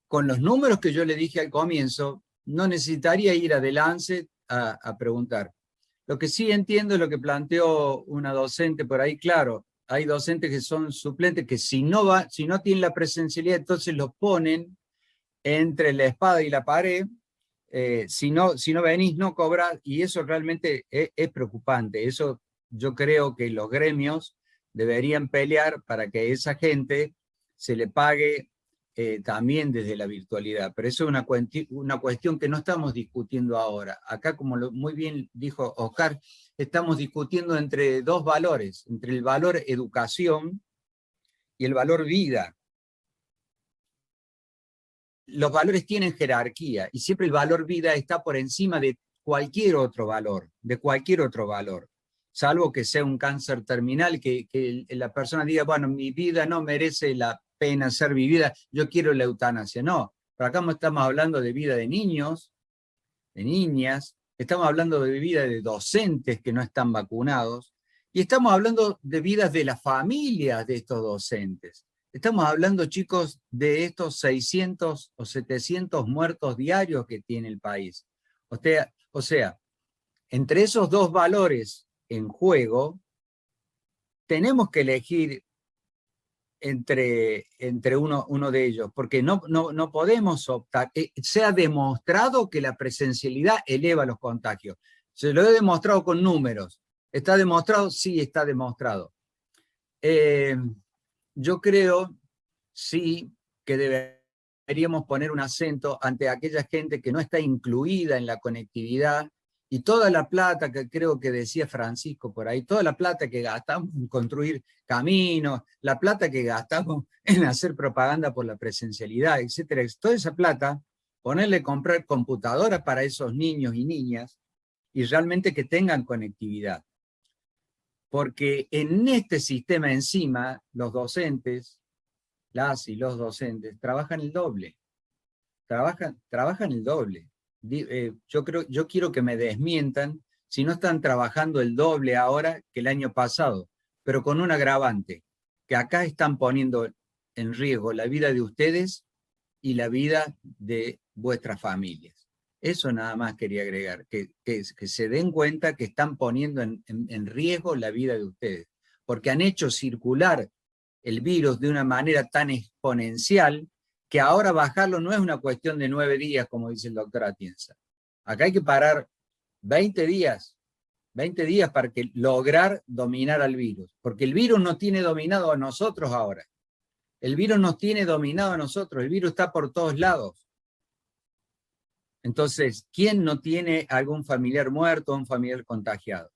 Con los números que yo le dije al comienzo, no necesitaría ir a The Lancet a preguntar. Lo que sí entiendo es lo que planteó una docente por ahí. Claro, hay docentes que son suplentes que si no tienen la presencialidad, entonces los ponen entre la espada y la pared. Si no venís, no cobrás, y eso realmente es preocupante. Eso yo creo que los gremios deberían pelear para que a esa gente se le pague también desde la virtualidad. Pero eso es una cuestión que no estamos discutiendo ahora. Acá, como muy bien dijo Oscar, estamos discutiendo entre 2 valores, entre el valor educación y el valor vida. Los valores tienen jerarquía y siempre el valor vida está por encima de cualquier otro valor, salvo que sea un cáncer terminal, que la persona diga, bueno, mi vida no merece la pena ser vivida, yo quiero la eutanasia. No, pero acá estamos hablando de vida de niños, de niñas, estamos hablando de vida de docentes que no están vacunados, y estamos hablando de vidas de las familias de estos docentes. Estamos hablando, chicos, de estos 600 o 700 muertos diarios que tiene el país. O sea, Entre esos dos valores en juego, tenemos que elegir entre uno de ellos, porque no podemos optar. Se ha demostrado que la presencialidad eleva los contagios. Se lo he demostrado con números. ¿Está demostrado? Sí, está demostrado. Yo creo, sí, que deberíamos poner un acento ante aquella gente que no está incluida en la conectividad, y toda la plata que creo que decía Francisco por ahí, toda la plata que gastamos en construir caminos, la plata que gastamos en hacer propaganda por la presencialidad, etcétera, toda esa plata, ponerle a comprar computadoras para esos niños y niñas, y realmente que tengan conectividad. Porque en este sistema encima, los docentes, las y los docentes, trabajan el doble. Trabajan el doble. Yo quiero que me desmientan si no están trabajando el doble ahora que el año pasado, pero con un agravante, que acá están poniendo en riesgo la vida de ustedes y la vida de vuestras familias. Eso nada más quería agregar, que se den cuenta que están poniendo en riesgo la vida de ustedes, porque han hecho circular el virus de una manera tan exponencial que ahora bajarlo no es una cuestión de 9 días, como dice el doctor Atienza. Acá hay que parar 20 días para lograr dominar al virus, porque el virus nos tiene dominado a nosotros ahora. El virus nos tiene dominado a nosotros, el virus está por todos lados. Entonces, ¿quién no tiene algún familiar muerto o un familiar contagiado?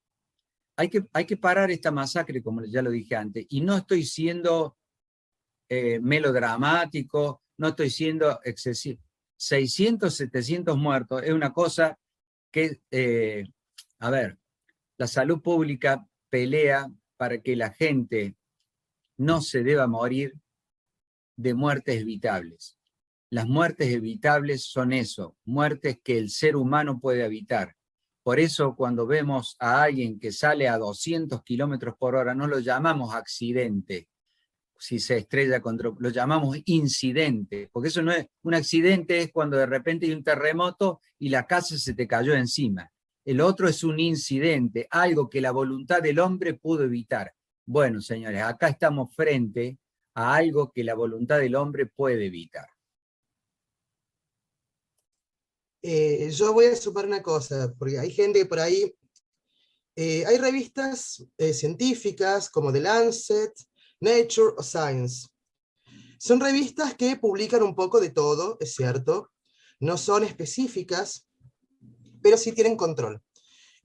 Hay que parar esta masacre, como ya lo dije antes, y no estoy siendo melodramático, no estoy siendo excesivo. 600, 700 muertos es una cosa que, a ver, la salud pública pelea para que la gente no se deba morir de muertes evitables. Las muertes evitables son eso, muertes que el ser humano puede evitar. Por eso cuando vemos a alguien que sale a 200 kilómetros por hora, no lo llamamos accidente. Si se estrella contra, lo llamamos incidente, porque eso no es un accidente, es cuando de repente hay un terremoto y la casa se te cayó encima. El otro es un incidente, algo que la voluntad del hombre pudo evitar. Bueno, señores, acá estamos frente a algo que la voluntad del hombre puede evitar. Yo voy a sumar una cosa, porque hay gente por ahí, hay revistas científicas como The Lancet, Nature o Science. Son revistas que publican un poco de todo, es cierto, no son específicas, pero sí tienen control.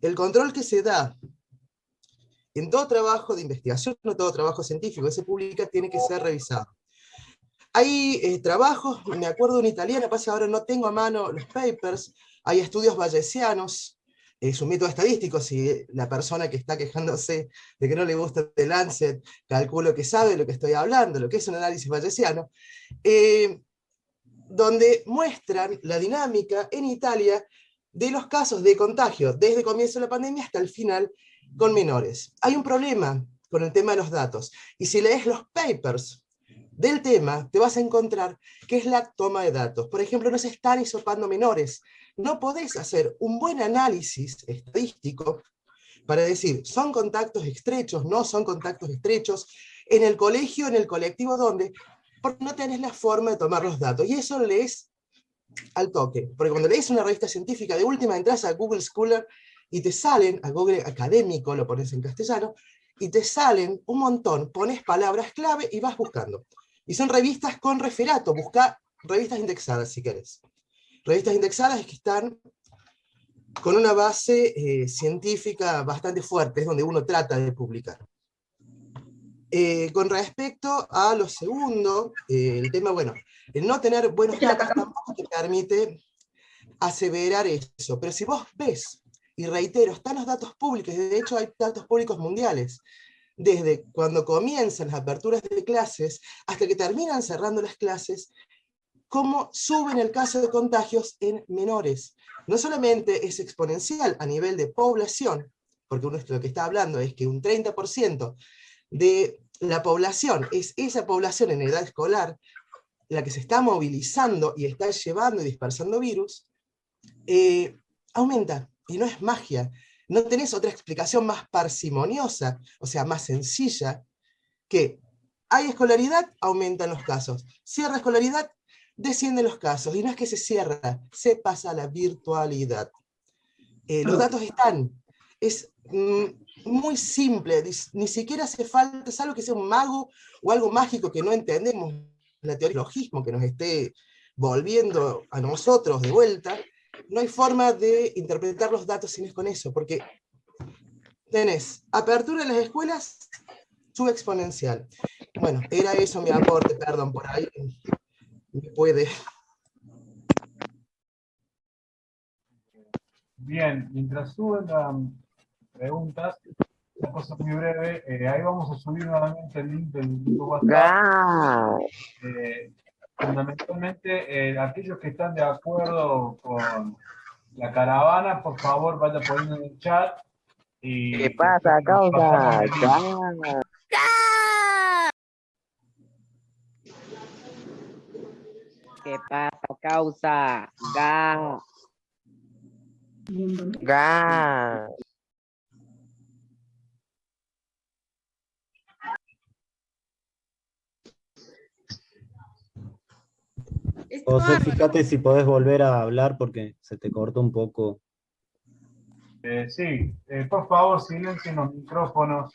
El control que se da en todo trabajo de investigación, no todo trabajo científico que se publica, tiene que ser revisado. Hay trabajos, me acuerdo de un italiano, pasa ahora no tengo a mano los papers, hay estudios bayesianos, es un método estadístico, si la persona que está quejándose de que no le gusta The Lancet, calculo que sabe de lo que estoy hablando, lo que es un análisis bayesiano, donde muestran la dinámica en Italia de los casos de contagio desde el comienzo de la pandemia hasta el final con menores. Hay un problema con el tema de los datos, y si lees los papers del tema, te vas a encontrar que es la toma de datos. Por ejemplo, no se están hisopando menores. No podés hacer un buen análisis estadístico para decir, son contactos estrechos, no son contactos estrechos, en el colegio, en el colectivo, ¿dónde? Porque no tenés la forma de tomar los datos. Y eso lo lees al toque. Porque cuando lees una revista científica, de última entras a Google Scholar y te salen, a Google Académico, lo pones en castellano, y te salen un montón, pones palabras clave y vas buscando. Y son revistas con referato, busca revistas indexadas si querés. Revistas indexadas que están con una base científica bastante fuerte, es donde uno trata de publicar. Con respecto a lo segundo, el tema, bueno, el no tener buenos datos tampoco te permite aseverar eso, pero si vos ves, y reitero, están los datos públicos, y de hecho hay datos públicos mundiales, desde cuando comienzan las aperturas de clases hasta que terminan cerrando las clases, cómo suben el caso de contagios en menores. No solamente es exponencial a nivel de población, porque uno lo que está hablando es que un 30% de la población es esa población en edad escolar la que se está movilizando y está llevando y dispersando virus, aumenta, y no es magia. no tenés otra explicación más parsimoniosa, o sea, más sencilla, que hay escolaridad, aumentan los casos. Cierra escolaridad, descienden los casos. Y no es que se cierra, se pasa a la virtualidad. Los datos están. Es muy simple, ni siquiera hace falta, salvo que sea un mago o algo mágico que no entendemos, la teoría del logismo que nos esté volviendo a nosotros de vuelta, no hay forma de interpretar los datos si no es con eso, porque tenés apertura de las escuelas, sube exponencial. Bueno, era eso mi aporte, perdón, por ahí me puede. Bien, mientras suben las preguntas, una cosa muy breve, ahí vamos a subir nuevamente el link del grupo WhatsApp. Fundamentalmente, aquellos que están de acuerdo con la caravana, por favor, vaya poniendo en el chat. Y ¿qué pasa, causa? ¿Qué pasa, causa? Ga. Ga. José, fíjate si podés volver a hablar porque se te cortó un poco. Sí, por favor, silencien los micrófonos.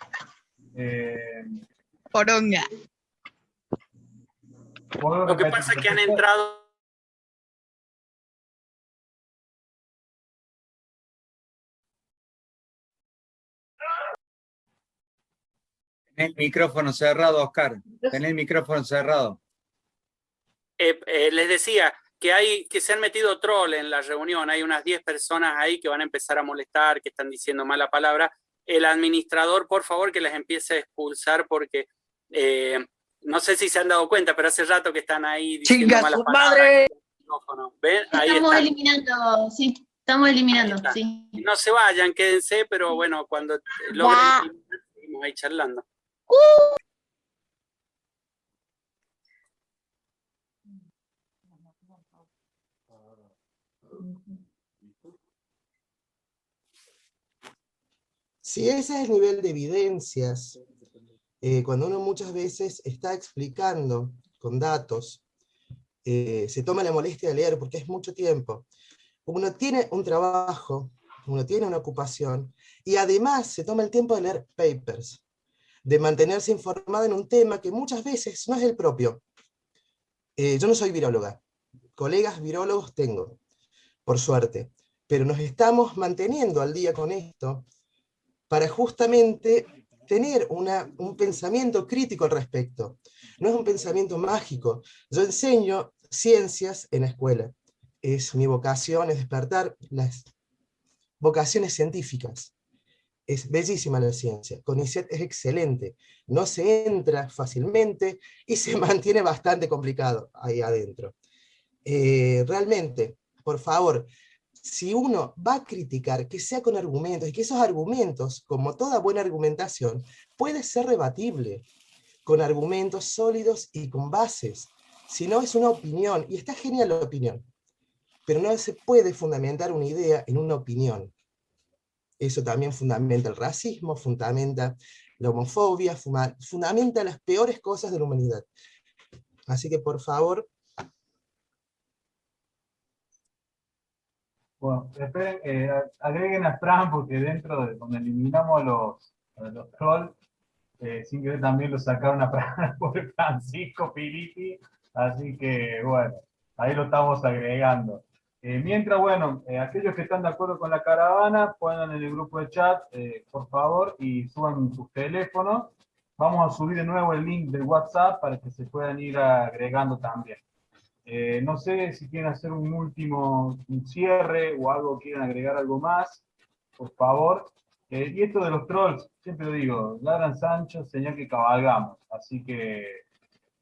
Poronga. Lo que pasa es que han entrado. Tenés el micrófono cerrado, Oscar. Tenés el micrófono cerrado. Les decía que se han metido troll en la reunión. Hay unas 10 personas ahí que van a empezar a molestar, que están diciendo mala palabra. El administrador, por favor, que les empiece a expulsar porque no sé si se han dado cuenta, pero hace rato que están ahí diciendo malas palabras. ¡Madre! ¿Ven? Ahí estamos están. eliminando, sí. Estamos eliminando, sí. No se vayan, quédense, pero bueno, cuando logren eliminar, seguimos ahí charlando. Si ese es el nivel de evidencias, cuando uno muchas veces está explicando con datos, se toma la molestia de leer porque es mucho tiempo. Uno tiene un trabajo, uno tiene una ocupación, y además se toma el tiempo de leer papers, de mantenerse informado en un tema que muchas veces no es el propio. Yo no soy viróloga, colegas virólogos tengo, por suerte, pero nos estamos manteniendo al día con esto para justamente tener un pensamiento crítico al respecto. No es un pensamiento mágico. Yo enseño ciencias en la escuela. Mi vocación es despertar las vocaciones científicas. Es bellísima la ciencia. CONICET es excelente. No se entra fácilmente y se mantiene bastante complicado ahí adentro. Realmente, por favor, si uno va a criticar, que sea con argumentos, y que esos argumentos, como toda buena argumentación, puede ser rebatible, con argumentos sólidos y con bases. Si no, es una opinión, y está genial la opinión, pero no se puede fundamentar una idea en una opinión. Eso también fundamenta el racismo, fundamenta la homofobia, fundamenta las peores cosas de la humanidad. Así que, por favor... Bueno, esperen, agreguen a Fran porque dentro de donde eliminamos a los trolls, sin querer también lo sacaron a Fran por Francisco Filippi, así que bueno, ahí lo estamos agregando. Mientras, bueno, aquellos que están de acuerdo con la caravana, pongan en el grupo de chat, por favor, y suban sus teléfonos. Vamos a subir de nuevo el link del WhatsApp para que se puedan ir agregando también. No sé si quieren hacer un cierre o algo, quieren agregar algo más, por favor. Y esto de los trolls, siempre lo digo, ladran Sancho, señal que cabalgamos. Así que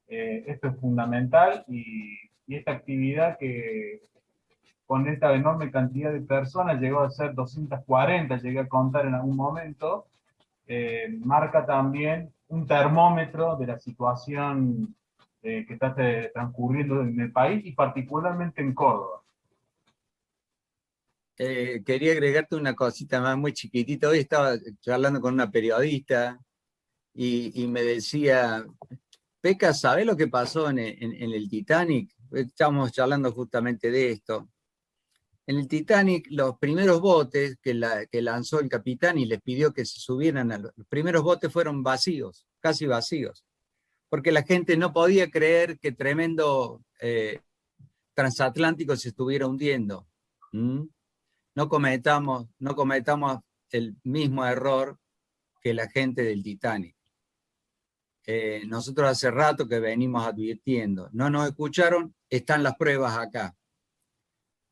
esto es fundamental y esta actividad que con esta enorme cantidad de personas llegó a ser 240, llegué a contar en algún momento, marca también un termómetro de la situación que está transcurriendo en el país y particularmente en Córdoba. Quería agregarte una cosita más muy chiquitita. Hoy estaba charlando con una periodista y me decía, Peca, ¿sabés lo que pasó en el Titanic? Estábamos charlando justamente de esto. En el Titanic, los primeros botes que lanzó el capitán y les pidió que se subieran, los primeros botes fueron vacíos, casi vacíos, porque la gente no podía creer que tremendo transatlántico se estuviera hundiendo. ¿Mm? No cometamos el mismo error que la gente del Titanic. Nosotros hace rato que venimos advirtiendo, no nos escucharon, están las pruebas acá.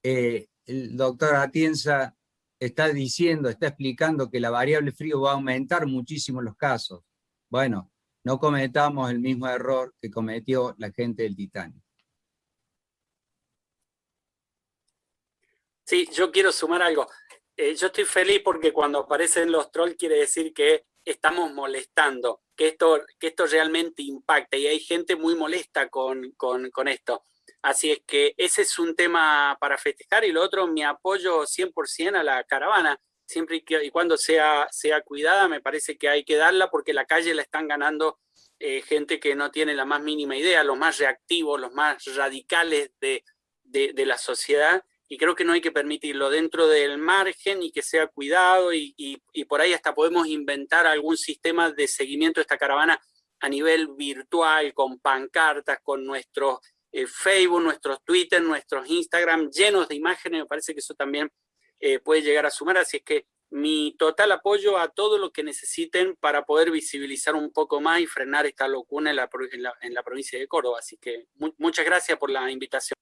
El doctor Atienza está explicando que la variable frío va a aumentar muchísimo los casos. Bueno, no cometamos el mismo error que cometió la gente del Titanic. Sí, yo quiero sumar algo. Yo estoy feliz porque cuando aparecen los trolls quiere decir que estamos molestando, que esto realmente impacta y hay gente muy molesta con esto. Así es que ese es un tema para festejar y lo otro, mi apoyo 100% a la caravana, siempre y cuando sea cuidada, me parece que hay que darla porque la calle la están ganando gente que no tiene la más mínima idea, los más reactivos, los más radicales de la sociedad. Y creo que no hay que permitirlo dentro del margen y que sea cuidado y por ahí hasta podemos inventar algún sistema de seguimiento de esta caravana a nivel virtual, con pancartas, con nuestros Facebook, nuestros Twitter, nuestros Instagram llenos de imágenes. Me parece que eso también puede llegar a sumar. Así es que mi total apoyo a todo lo que necesiten para poder visibilizar un poco más y frenar esta locura en la provincia de Córdoba. Así que muchas gracias por la invitación.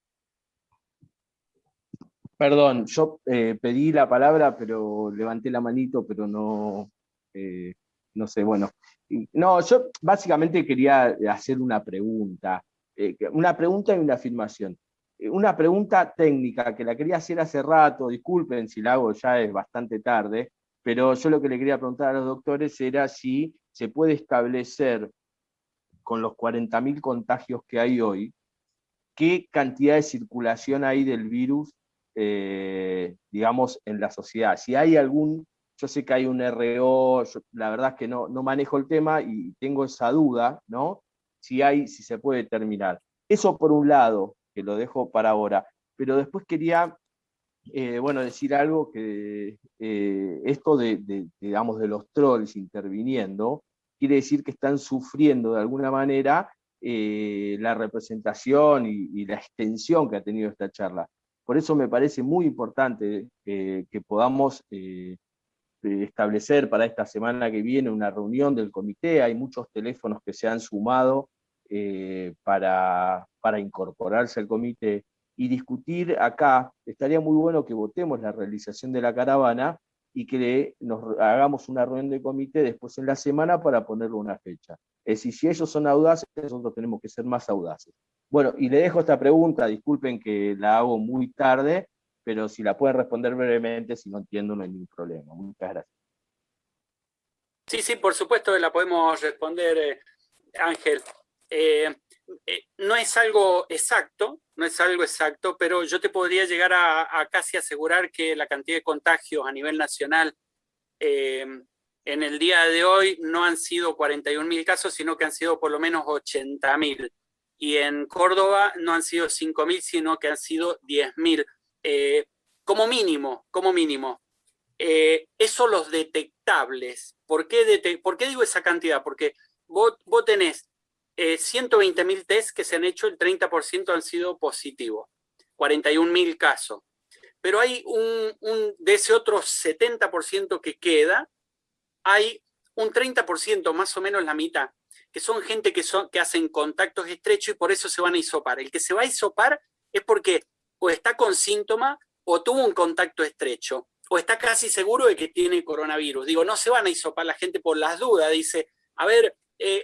Perdón, yo pedí la palabra, pero levanté la manito, pero no sé, bueno. No, yo básicamente quería hacer una pregunta y una afirmación. Una pregunta técnica que la quería hacer hace rato, disculpen si la hago, ya es bastante tarde, pero yo lo que le quería preguntar a los doctores era si se puede establecer con los 40.000 contagios que hay hoy, qué cantidad de circulación hay del virus digamos, en la sociedad. Si hay yo sé que hay un RO, la verdad es que no manejo el tema y tengo esa duda, ¿no? Si se puede determinar. Eso por un lado, que lo dejo para ahora, pero después quería, decir algo que esto digamos, de los trolls interviniendo, quiere decir que están sufriendo de alguna manera la representación y la extensión que ha tenido esta charla. Por eso me parece muy importante que podamos establecer para esta semana que viene una reunión del comité. Hay muchos teléfonos que se han sumado para incorporarse al comité y discutir acá. Estaría muy bueno que votemos la realización de la caravana y que nos hagamos una reunión de comité después en la semana para ponerle una fecha. Es decir, si ellos son audaces, nosotros tenemos que ser más audaces. Bueno, y le dejo esta pregunta, disculpen que la hago muy tarde, pero si la pueden responder brevemente, si no entiendo no hay ningún problema. Muchas gracias. Sí, por supuesto que la podemos responder, Ángel. No es algo exacto, pero yo te podría llegar a casi asegurar que la cantidad de contagios a nivel nacional en el día de hoy no han sido 41.000 casos, sino que han sido por lo menos 80.000. Y en Córdoba no han sido 5.000, sino que han sido 10.000. Como mínimo. Eso los detectables. ¿Por qué digo esa cantidad? Porque vos tenés 120.000 test que se han hecho, el 30% han sido positivos, 41.000 casos. Pero hay de ese otro 70% que queda, hay un 30%, más o menos la mitad, que son gente que hacen contactos estrechos y por eso se van a hisopar. El que se va a hisopar es porque o está con síntomas o tuvo un contacto estrecho o está casi seguro de que tiene coronavirus. Digo, no se van a hisopar la gente por las dudas. Dice, a ver,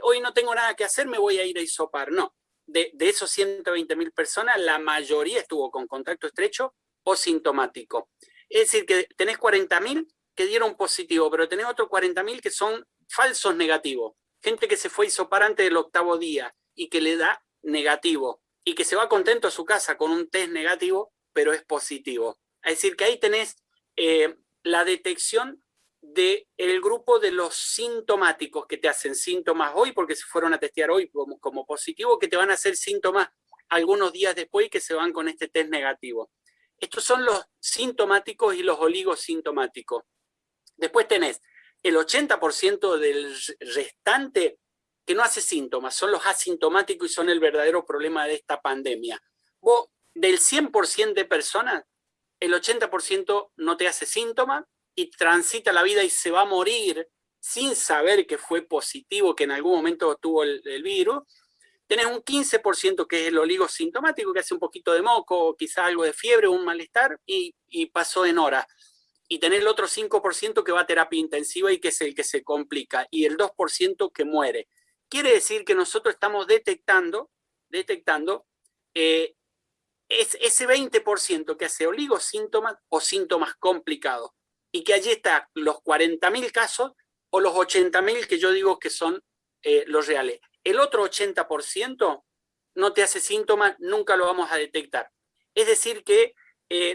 hoy no tengo nada que hacer, me voy a ir a hisopar. No, de esos 120.000 personas, la mayoría estuvo con contacto estrecho o sintomático. Es decir, que tenés 40.000 que dieron positivo, pero tenés otros 40.000 que son falsos negativos. Gente que se fue a hisopar antes del 8º día y que le da negativo y que se va contento a su casa con un test negativo, pero es positivo. Es decir, que ahí tenés la detección del grupo de los sintomáticos que te hacen síntomas hoy, porque se fueron a testear hoy como positivo, que te van a hacer síntomas algunos días después y que se van con este test negativo. Estos son los sintomáticos y los oligosintomáticos. Después tenés el 80% del restante que no hace síntomas, son los asintomáticos y son el verdadero problema de esta pandemia. Vos, del 100% de personas, el 80% no te hace síntomas y transita la vida y se va a morir sin saber que fue positivo, que en algún momento tuvo el virus. Tenés un 15% que es el oligosintomático, que hace un poquito de moco, quizá algo de fiebre, un malestar, y pasó en horas. Y tenés el otro 5% que va a terapia intensiva y que es el que se complica, y el 2% que muere. Quiere decir que nosotros estamos detectando ese 20% que hace oligosíntomas o síntomas complicados, y que allí están los 40.000 casos o los 80.000 que yo digo que son los reales. El otro 80% no te hace síntomas, nunca lo vamos a detectar. Es decir que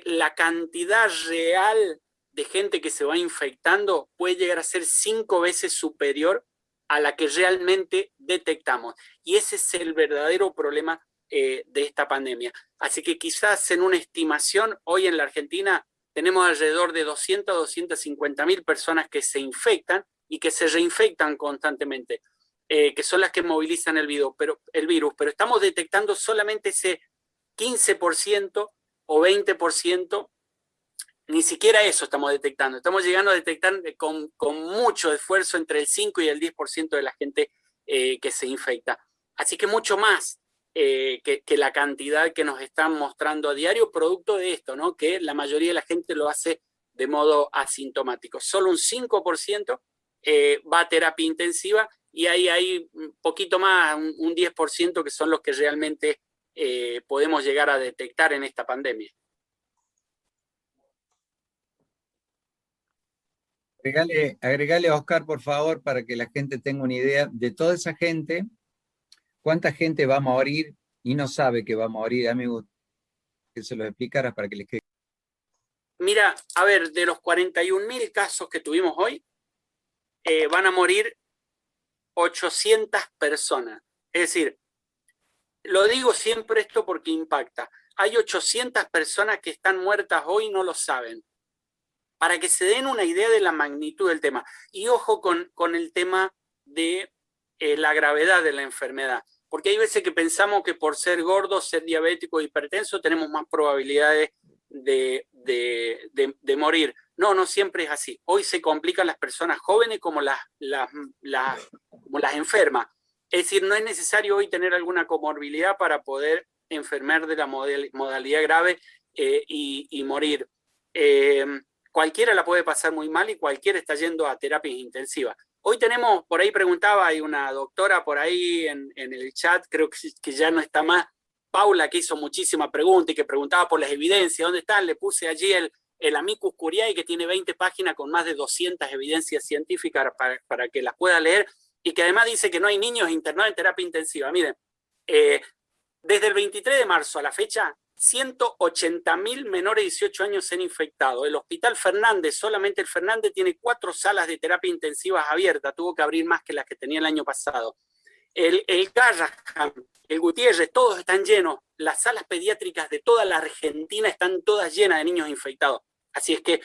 la cantidad real de gente que se va infectando puede llegar a ser 5 veces superior a la que realmente detectamos. Y ese es el verdadero problema de esta pandemia. Así que quizás en una estimación, hoy en la Argentina tenemos alrededor de 200 a 250.000 personas que se infectan y que se reinfectan constantemente, que son las que movilizan el virus, pero estamos detectando solamente ese 15% o 20%, ni siquiera eso estamos detectando. Estamos llegando a detectar con mucho esfuerzo entre el 5 y el 10% de la gente que se infecta. Así que mucho más que la cantidad que nos están mostrando a diario, producto de esto, ¿no? Que la mayoría de la gente lo hace de modo asintomático. Solo un 5% va a terapia intensiva, y ahí hay un poquito más, un 10% que son los que realmente podemos llegar a detectar en esta pandemia. Agregale, Oscar, por favor, para que la gente tenga una idea de toda esa gente, cuánta gente va a morir y no sabe que va a morir. A mí me gustaría que se lo explicaras para que les quede. Mira, a ver, de los 41.000 casos que tuvimos hoy, van a morir 800 personas. Es decir, lo digo siempre esto porque impacta. Hay 800 personas que están muertas hoy y no lo saben. Para que se den una idea de la magnitud del tema. Y ojo con el tema de la gravedad de la enfermedad. Porque hay veces que pensamos que por ser gordo, ser diabético, hipertenso, tenemos más probabilidades de morir. No, no siempre es así. Hoy se complican las personas jóvenes como las enfermas. Es decir, no es necesario hoy tener alguna comorbilidad para poder enfermar de la modalidad grave y morir. Cualquiera la puede pasar muy mal y cualquiera está yendo a terapias intensivas. Hoy tenemos, por ahí preguntaba, hay una doctora por ahí en el chat, creo que ya no está más, Paula, que hizo muchísimas preguntas y que preguntaba por las evidencias, ¿dónde están? Le puse allí el Amicus Curiae, que tiene 20 páginas con más de 200 evidencias científicas para que las pueda leer, y que además dice que no hay niños internados en terapia intensiva. Miren, desde el 23 de marzo a la fecha, 180.000 menores de 18 años se han infectado. El Hospital Fernández, solamente el Fernández, tiene 4 salas de terapia intensiva abiertas, tuvo que abrir más que las que tenía el año pasado. El Garrahan, el Gutiérrez, todos están llenos. Las salas pediátricas de toda la Argentina están todas llenas de niños infectados. Así es que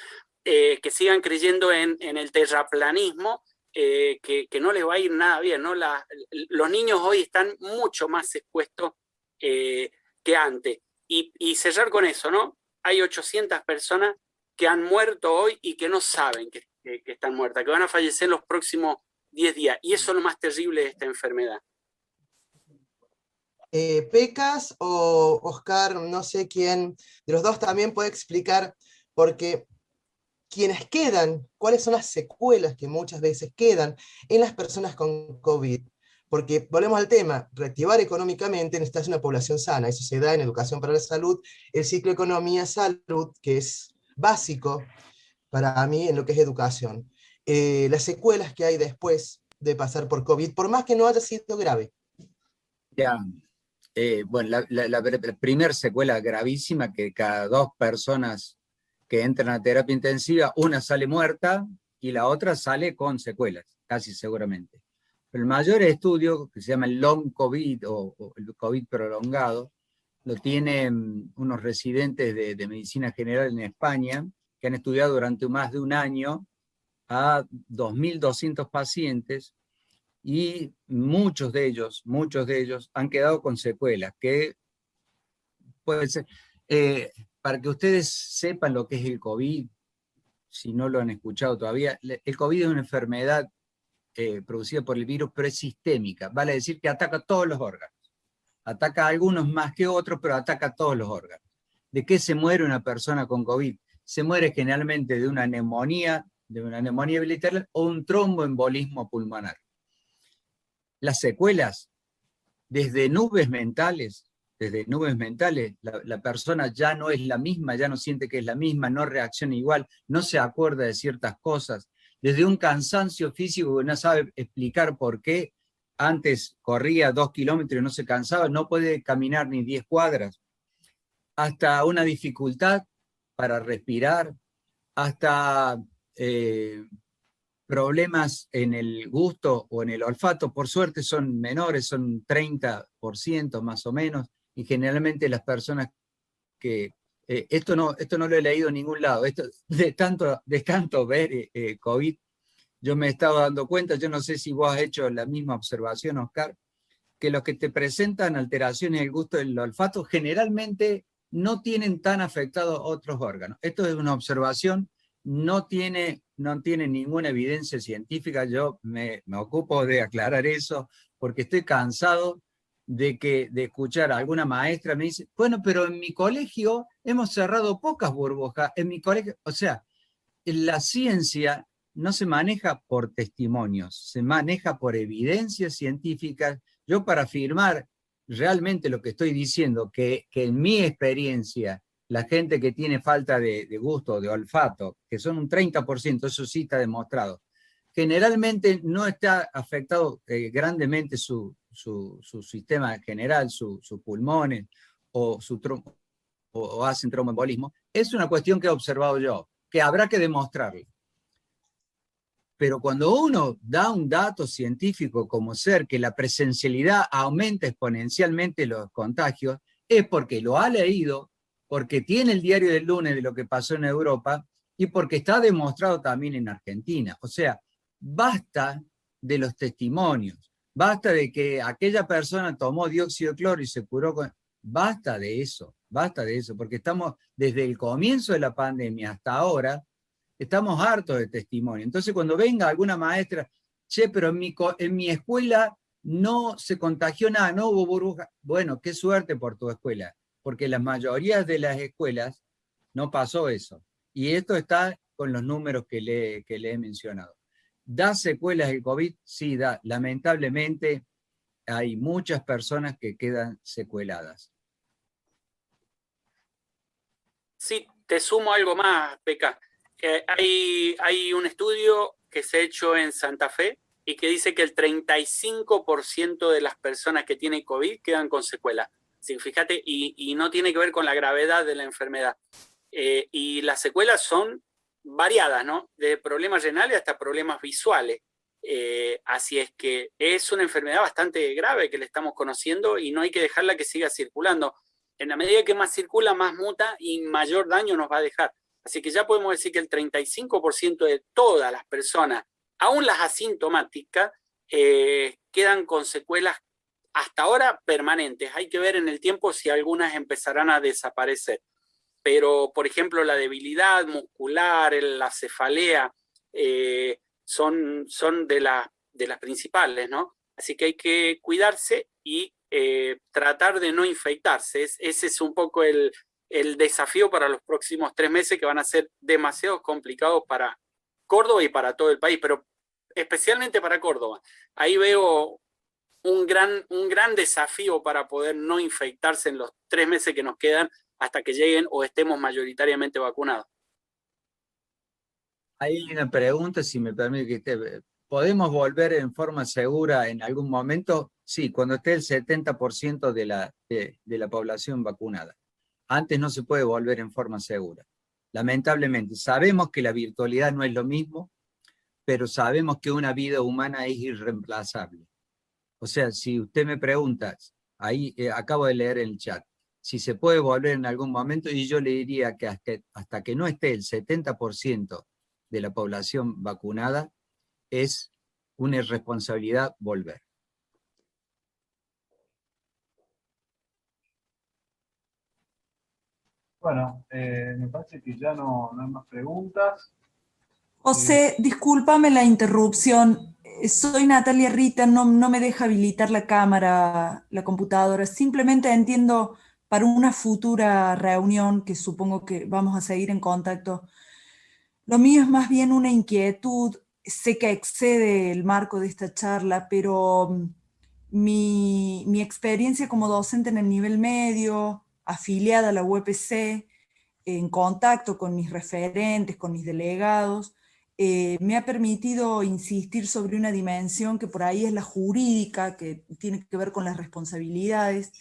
sigan creyendo en el terraplanismo, que no les va a ir nada bien, ¿no? Los niños hoy están mucho más expuestos que antes. Y cerrar con eso, ¿no? Hay 800 personas que han muerto hoy y que no saben que están muertas, que van a fallecer en los próximos 10 días. Y eso es lo más terrible de esta enfermedad. Pecas o Oscar, no sé quién de los dos también puede explicar, porque quienes quedan, cuáles son las secuelas que muchas veces quedan en las personas con COVID. Porque volvemos al tema, reactivar económicamente necesitas una población sana, eso se da en educación para la salud, el ciclo economía-salud, que es básico para mí en lo que es educación. Las secuelas que hay después de pasar por COVID, por más que no haya sido grave. Ya, bueno, la primera secuela gravísima, que cada 2 personas que entran a terapia intensiva, una sale muerta y la otra sale con secuelas, casi seguramente. Pero el mayor estudio, que se llama el Long COVID o el COVID prolongado, lo tienen unos residentes de medicina general en España, que han estudiado durante más de un año a 2.200 pacientes, y muchos de ellos han quedado con secuelas, que puede ser, para que ustedes sepan lo que es el COVID, si no lo han escuchado todavía, el COVID es una enfermedad producida por el virus, pero es sistémica, vale decir que ataca todos los órganos. Ataca a algunos más que otros, pero ataca a todos los órganos. ¿De qué se muere una persona con COVID? Se muere generalmente de una neumonía bilateral o un tromboembolismo pulmonar. Las secuelas, desde nubes mentales, la persona ya no es la misma, ya no siente que es la misma, no reacciona igual, no se acuerda de ciertas cosas, desde un cansancio físico que no sabe explicar por qué. Antes corría 2 kilómetros y no se cansaba, no puede caminar ni 10 cuadras, hasta una dificultad para respirar, hasta problemas en el gusto o en el olfato. Por suerte son menores, son 30% más o menos, y generalmente las personas que... esto no lo he leído en ningún lado, esto, de tanto ver COVID, yo me he estado dando cuenta, yo no sé si vos has hecho la misma observación, Oscar, que los que te presentan alteraciones del gusto del olfato generalmente no tienen tan afectados otros órganos. Esto es una observación, no tiene ninguna evidencia científica. Yo me ocupo de aclarar eso porque estoy cansado de escuchar a alguna maestra me dice, bueno, pero en mi colegio hemos cerrado pocas burbujas, en mi colegio, o sea, la ciencia no se maneja por testimonios, se maneja por evidencias científicas. Yo, para afirmar realmente lo que estoy diciendo, que en mi experiencia, la gente que tiene falta de gusto, de olfato, que son un 30%, eso sí está demostrado, generalmente no está afectado grandemente su sistema general, sus pulmones o hacen tromboembolismo. Es una cuestión que he observado yo, que habrá que demostrarlo. Pero cuando uno da un dato científico como ser que la presencialidad aumenta exponencialmente los contagios, es porque lo ha leído, porque tiene el diario del lunes de lo que pasó en Europa y porque está demostrado también en Argentina. O sea, basta de los testimonios, basta de que aquella persona tomó dióxido de cloro y se curó con... Basta de eso, porque estamos desde el comienzo de la pandemia hasta ahora, estamos hartos de testimonio. Entonces, cuando venga alguna maestra, che, pero en mi escuela no se contagió nada, no hubo burbuja. Bueno, qué suerte por tu escuela, porque la mayoría de las escuelas no pasó eso. Y esto está con los números que le he mencionado. ¿Da secuelas el COVID? Sí, da. Lamentablemente, hay muchas personas que quedan secueladas. Sí, te sumo algo más, Beca. Hay un estudio que se ha hecho en Santa Fe y que dice que el 35% de las personas que tienen COVID quedan con secuelas. Sí, fíjate, y no tiene que ver con la gravedad de la enfermedad. Y las secuelas son variadas, ¿no? De problemas renales hasta problemas visuales. Así es que es una enfermedad bastante grave que le estamos conociendo y no hay que dejarla que siga circulando. En la medida que más circula, más muta y mayor daño nos va a dejar. Así que ya podemos decir que el 35% de todas las personas, aún las asintomáticas, quedan con secuelas hasta ahora permanentes. Hay que ver en el tiempo si algunas empezarán a desaparecer. Pero, por ejemplo, la debilidad muscular, la cefalea, son de las principales, ¿no? Así que hay que cuidarse y tratar de no infectarse. Ese es un poco el desafío para los próximos 3 meses, que van a ser demasiado complicados para Córdoba y para todo el país, pero especialmente para Córdoba. Ahí veo un gran desafío para poder no infectarse en los 3 meses que nos quedan hasta que lleguen o estemos mayoritariamente vacunados. Hay una pregunta, si me permite, que ¿podemos volver en forma segura en algún momento? Sí, cuando esté el 70% de la población vacunada. Antes no se puede volver en forma segura. lamentablemente. Sabemos que la virtualidad no es lo mismo, pero sabemos que una vida humana es irreemplazable. O sea, si usted me pregunta, ahí acabo de leer en el chat, si se puede volver en algún momento, y yo le diría que hasta que no esté el 70% de la población vacunada, es una irresponsabilidad volver. Bueno, me parece que ya no hay más preguntas. José, discúlpame la interrupción. Soy Natalia Rita, no me deja habilitar la cámara, la computadora. Simplemente entiendo para una futura reunión, que supongo que vamos a seguir en contacto. Lo mío es más bien una inquietud. Sé que excede el marco de esta charla, pero mi experiencia como docente en el nivel medio, afiliada a la UPC, en contacto con mis referentes, con mis delegados, me ha permitido insistir sobre una dimensión que por ahí es la jurídica, que tiene que ver con las responsabilidades.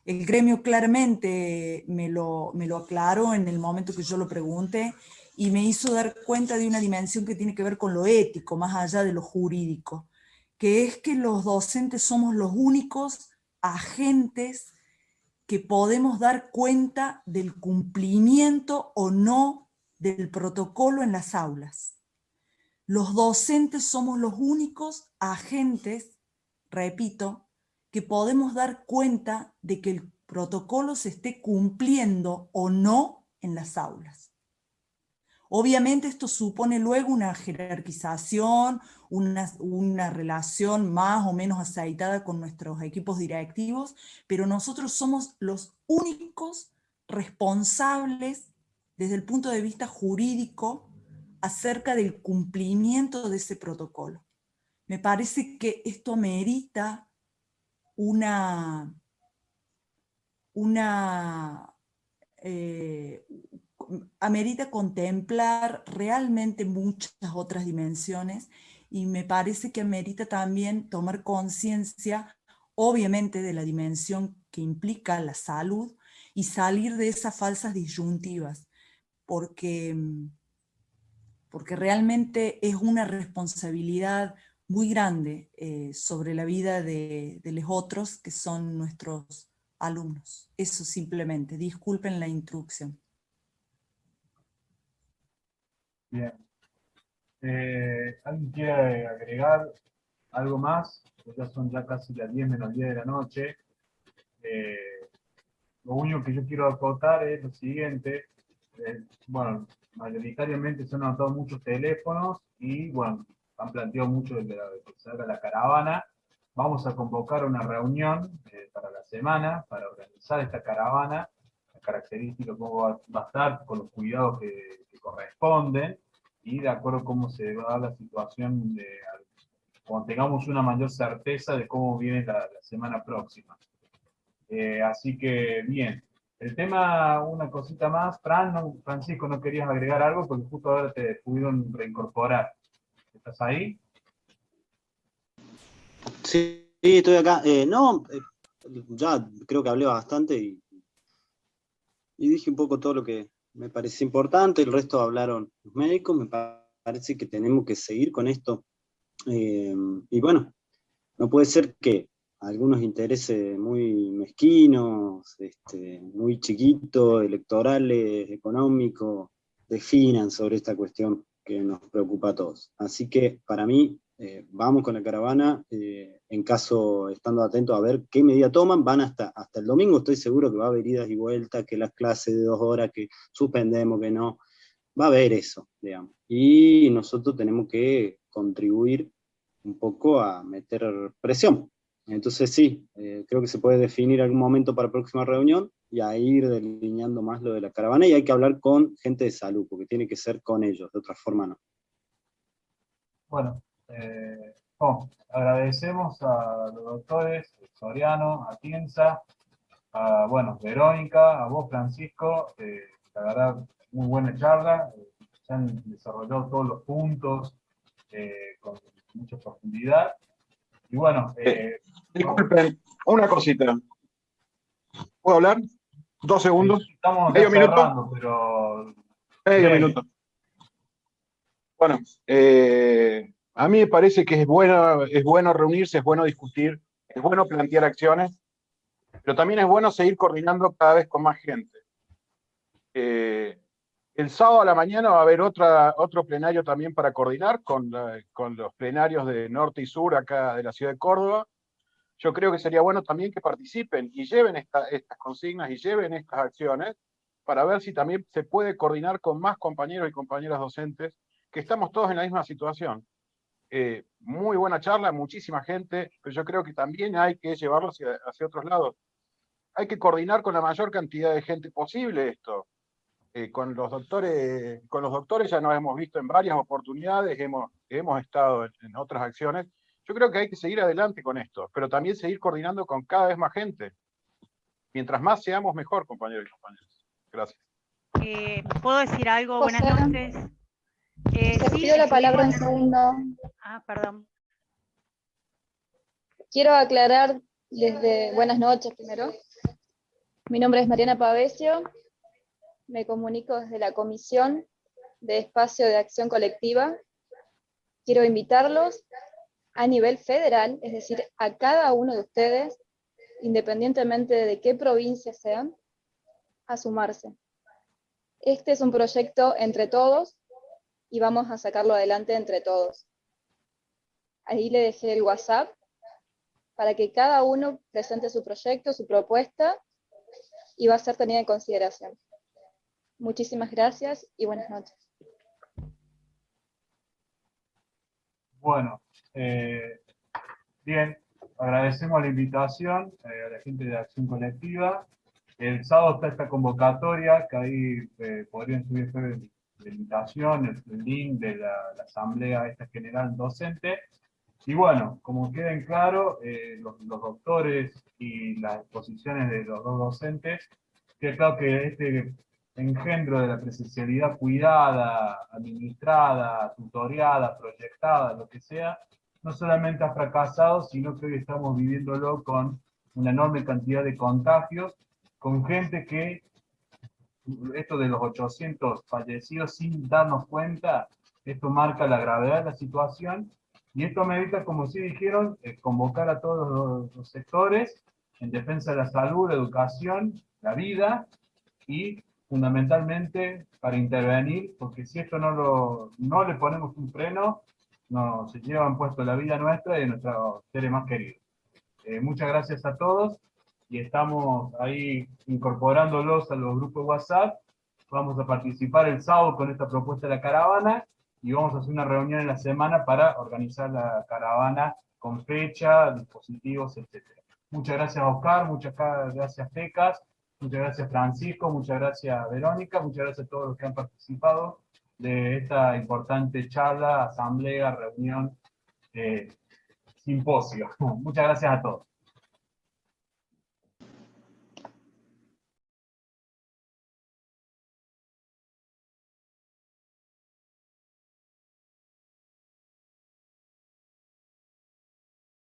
El gremio claramente me lo aclaró en el momento que yo lo pregunté y me hizo dar cuenta de una dimensión que tiene que ver con lo ético, más allá de lo jurídico, que es que los docentes somos los únicos agentes que podemos dar cuenta del cumplimiento o no del protocolo en las aulas. Los docentes somos los únicos agentes, repito, que podemos dar cuenta de que el protocolo se esté cumpliendo o no en las aulas. Obviamente esto supone luego una jerarquización, una relación más o menos aceitada con nuestros equipos directivos, pero nosotros somos los únicos responsables desde el punto de vista jurídico acerca del cumplimiento de ese protocolo. Me parece que esto amerita amerita contemplar realmente muchas otras dimensiones y me parece que amerita también tomar conciencia, obviamente, de la dimensión que implica la salud y salir de esas falsas disyuntivas, porque realmente es una responsabilidad muy grande sobre la vida de los otros que son nuestros alumnos. Eso simplemente, disculpen la introducción. Bien. ¿Alguien quiere agregar algo más? Ya son casi las 10 menos 10 de la noche. Lo único que yo quiero acotar es lo siguiente. Bueno, mayoritariamente se han anotado muchos teléfonos y, bueno, han planteado mucho de que se haga la caravana. Vamos a convocar una reunión para la semana, para organizar esta caravana. La característica cómo va a estar, con los cuidados que corresponden, y de acuerdo a cómo se va a dar la situación, cuando tengamos una mayor certeza de cómo viene la semana próxima. Así que, bien. El tema, una cosita más, Francisco, ¿no querías agregar algo? Porque justo ahora te pudieron reincorporar. ¿Estás ahí? Sí, estoy acá. Ya creo que hablé bastante y dije un poco todo lo que me parecía importante. El resto hablaron los médicos. Me parece que tenemos que seguir con esto. Y bueno, no puede ser que algunos intereses muy mezquinos, muy chiquitos, electorales, económicos, definan sobre esta cuestión que nos preocupa a todos. Así que para mí, vamos con la caravana, en caso, estando atentos a ver qué medida toman, van hasta el domingo, estoy seguro que va a haber idas y vueltas, que las clases de 2 horas, que suspendemos, que no, va a haber eso, digamos. Y nosotros tenemos que contribuir un poco a meter presión. Entonces sí, creo que se puede definir algún momento para la próxima reunión y a ir delineando más lo de la caravana, y hay que hablar con gente de salud, porque tiene que ser con ellos, de otra forma no. Bueno, agradecemos a los doctores Soriano, Atienza, a Verónica, a vos, Francisco, la verdad, muy buena charla, se han desarrollado todos los puntos con mucha profundidad. Y bueno, disculpen, una cosita. ¿Puedo hablar? 2 segundos. Estamos medio cerrando, minuto. pero Medio minuto. Bueno, a mí me parece que es bueno reunirse, es bueno discutir, es bueno plantear acciones, pero también es bueno seguir coordinando cada vez con más gente. El sábado a la mañana va a haber otro plenario también para coordinar con los plenarios de norte y sur acá de la ciudad de Córdoba. Yo creo que sería bueno también que participen y lleven estas consignas y lleven estas acciones para ver si también se puede coordinar con más compañeros y compañeras docentes, que estamos todos en la misma situación. Muy buena charla, muchísima gente, pero yo creo que también hay que llevarlo hacia otros lados. Hay que coordinar con la mayor cantidad de gente posible esto. Con los doctores ya nos hemos visto en varias oportunidades, hemos estado en otras acciones. Yo creo que hay que seguir adelante con esto, pero también seguir coordinando con cada vez más gente. Mientras más seamos, mejor, compañeros y compañeras. Gracias. ¿Puedo decir algo? José, Buenas noches. te Sí, pido la palabra un estuvimos segundo. perdón. Quiero aclarar buenas noches primero. Mi nombre es Mariana Pavesio. Me comunico desde la Comisión de Espacio de Acción Colectiva. Quiero invitarlos a nivel federal, es decir, a cada uno de ustedes, independientemente de qué provincia sean, a sumarse. Este es un proyecto entre todos y vamos a sacarlo adelante entre todos. Ahí le dejé el WhatsApp para que cada uno presente su proyecto, su propuesta, y va a ser tenida en consideración. Muchísimas gracias y buenas noches. Bueno, bien, agradecemos la invitación a la gente de Acción Colectiva. El sábado está esta convocatoria, que ahí podrían subir la invitación, el link de la asamblea esta general docente. Y bueno, como queda en claro, los doctores y las exposiciones de los dos docentes, que claro que este engendro de la presencialidad cuidada, administrada, tutoriada, proyectada, lo que sea, no solamente ha fracasado, sino que hoy estamos viviéndolo con una enorme cantidad de contagios, con gente que, esto de los 800 fallecidos sin darnos cuenta, esto marca la gravedad de la situación, y esto amerita, como sí dijeron, convocar a todos los sectores en defensa de la salud, la educación, la vida, y fundamentalmente para intervenir, porque si esto no le ponemos un freno, se llevan puesto la vida nuestra y de nuestros seres más queridos. Muchas gracias a todos, y estamos ahí incorporándolos a los grupos WhatsApp. Vamos a participar el sábado con esta propuesta de la caravana, y vamos a hacer una reunión en la semana para organizar la caravana con fecha, dispositivos, etc. Muchas gracias, Oscar, muchas gracias, Pecas, muchas gracias, Francisco, muchas gracias, Verónica, muchas gracias a todos los que han participado de esta importante charla, asamblea, reunión, simposio. Muchas gracias a todos.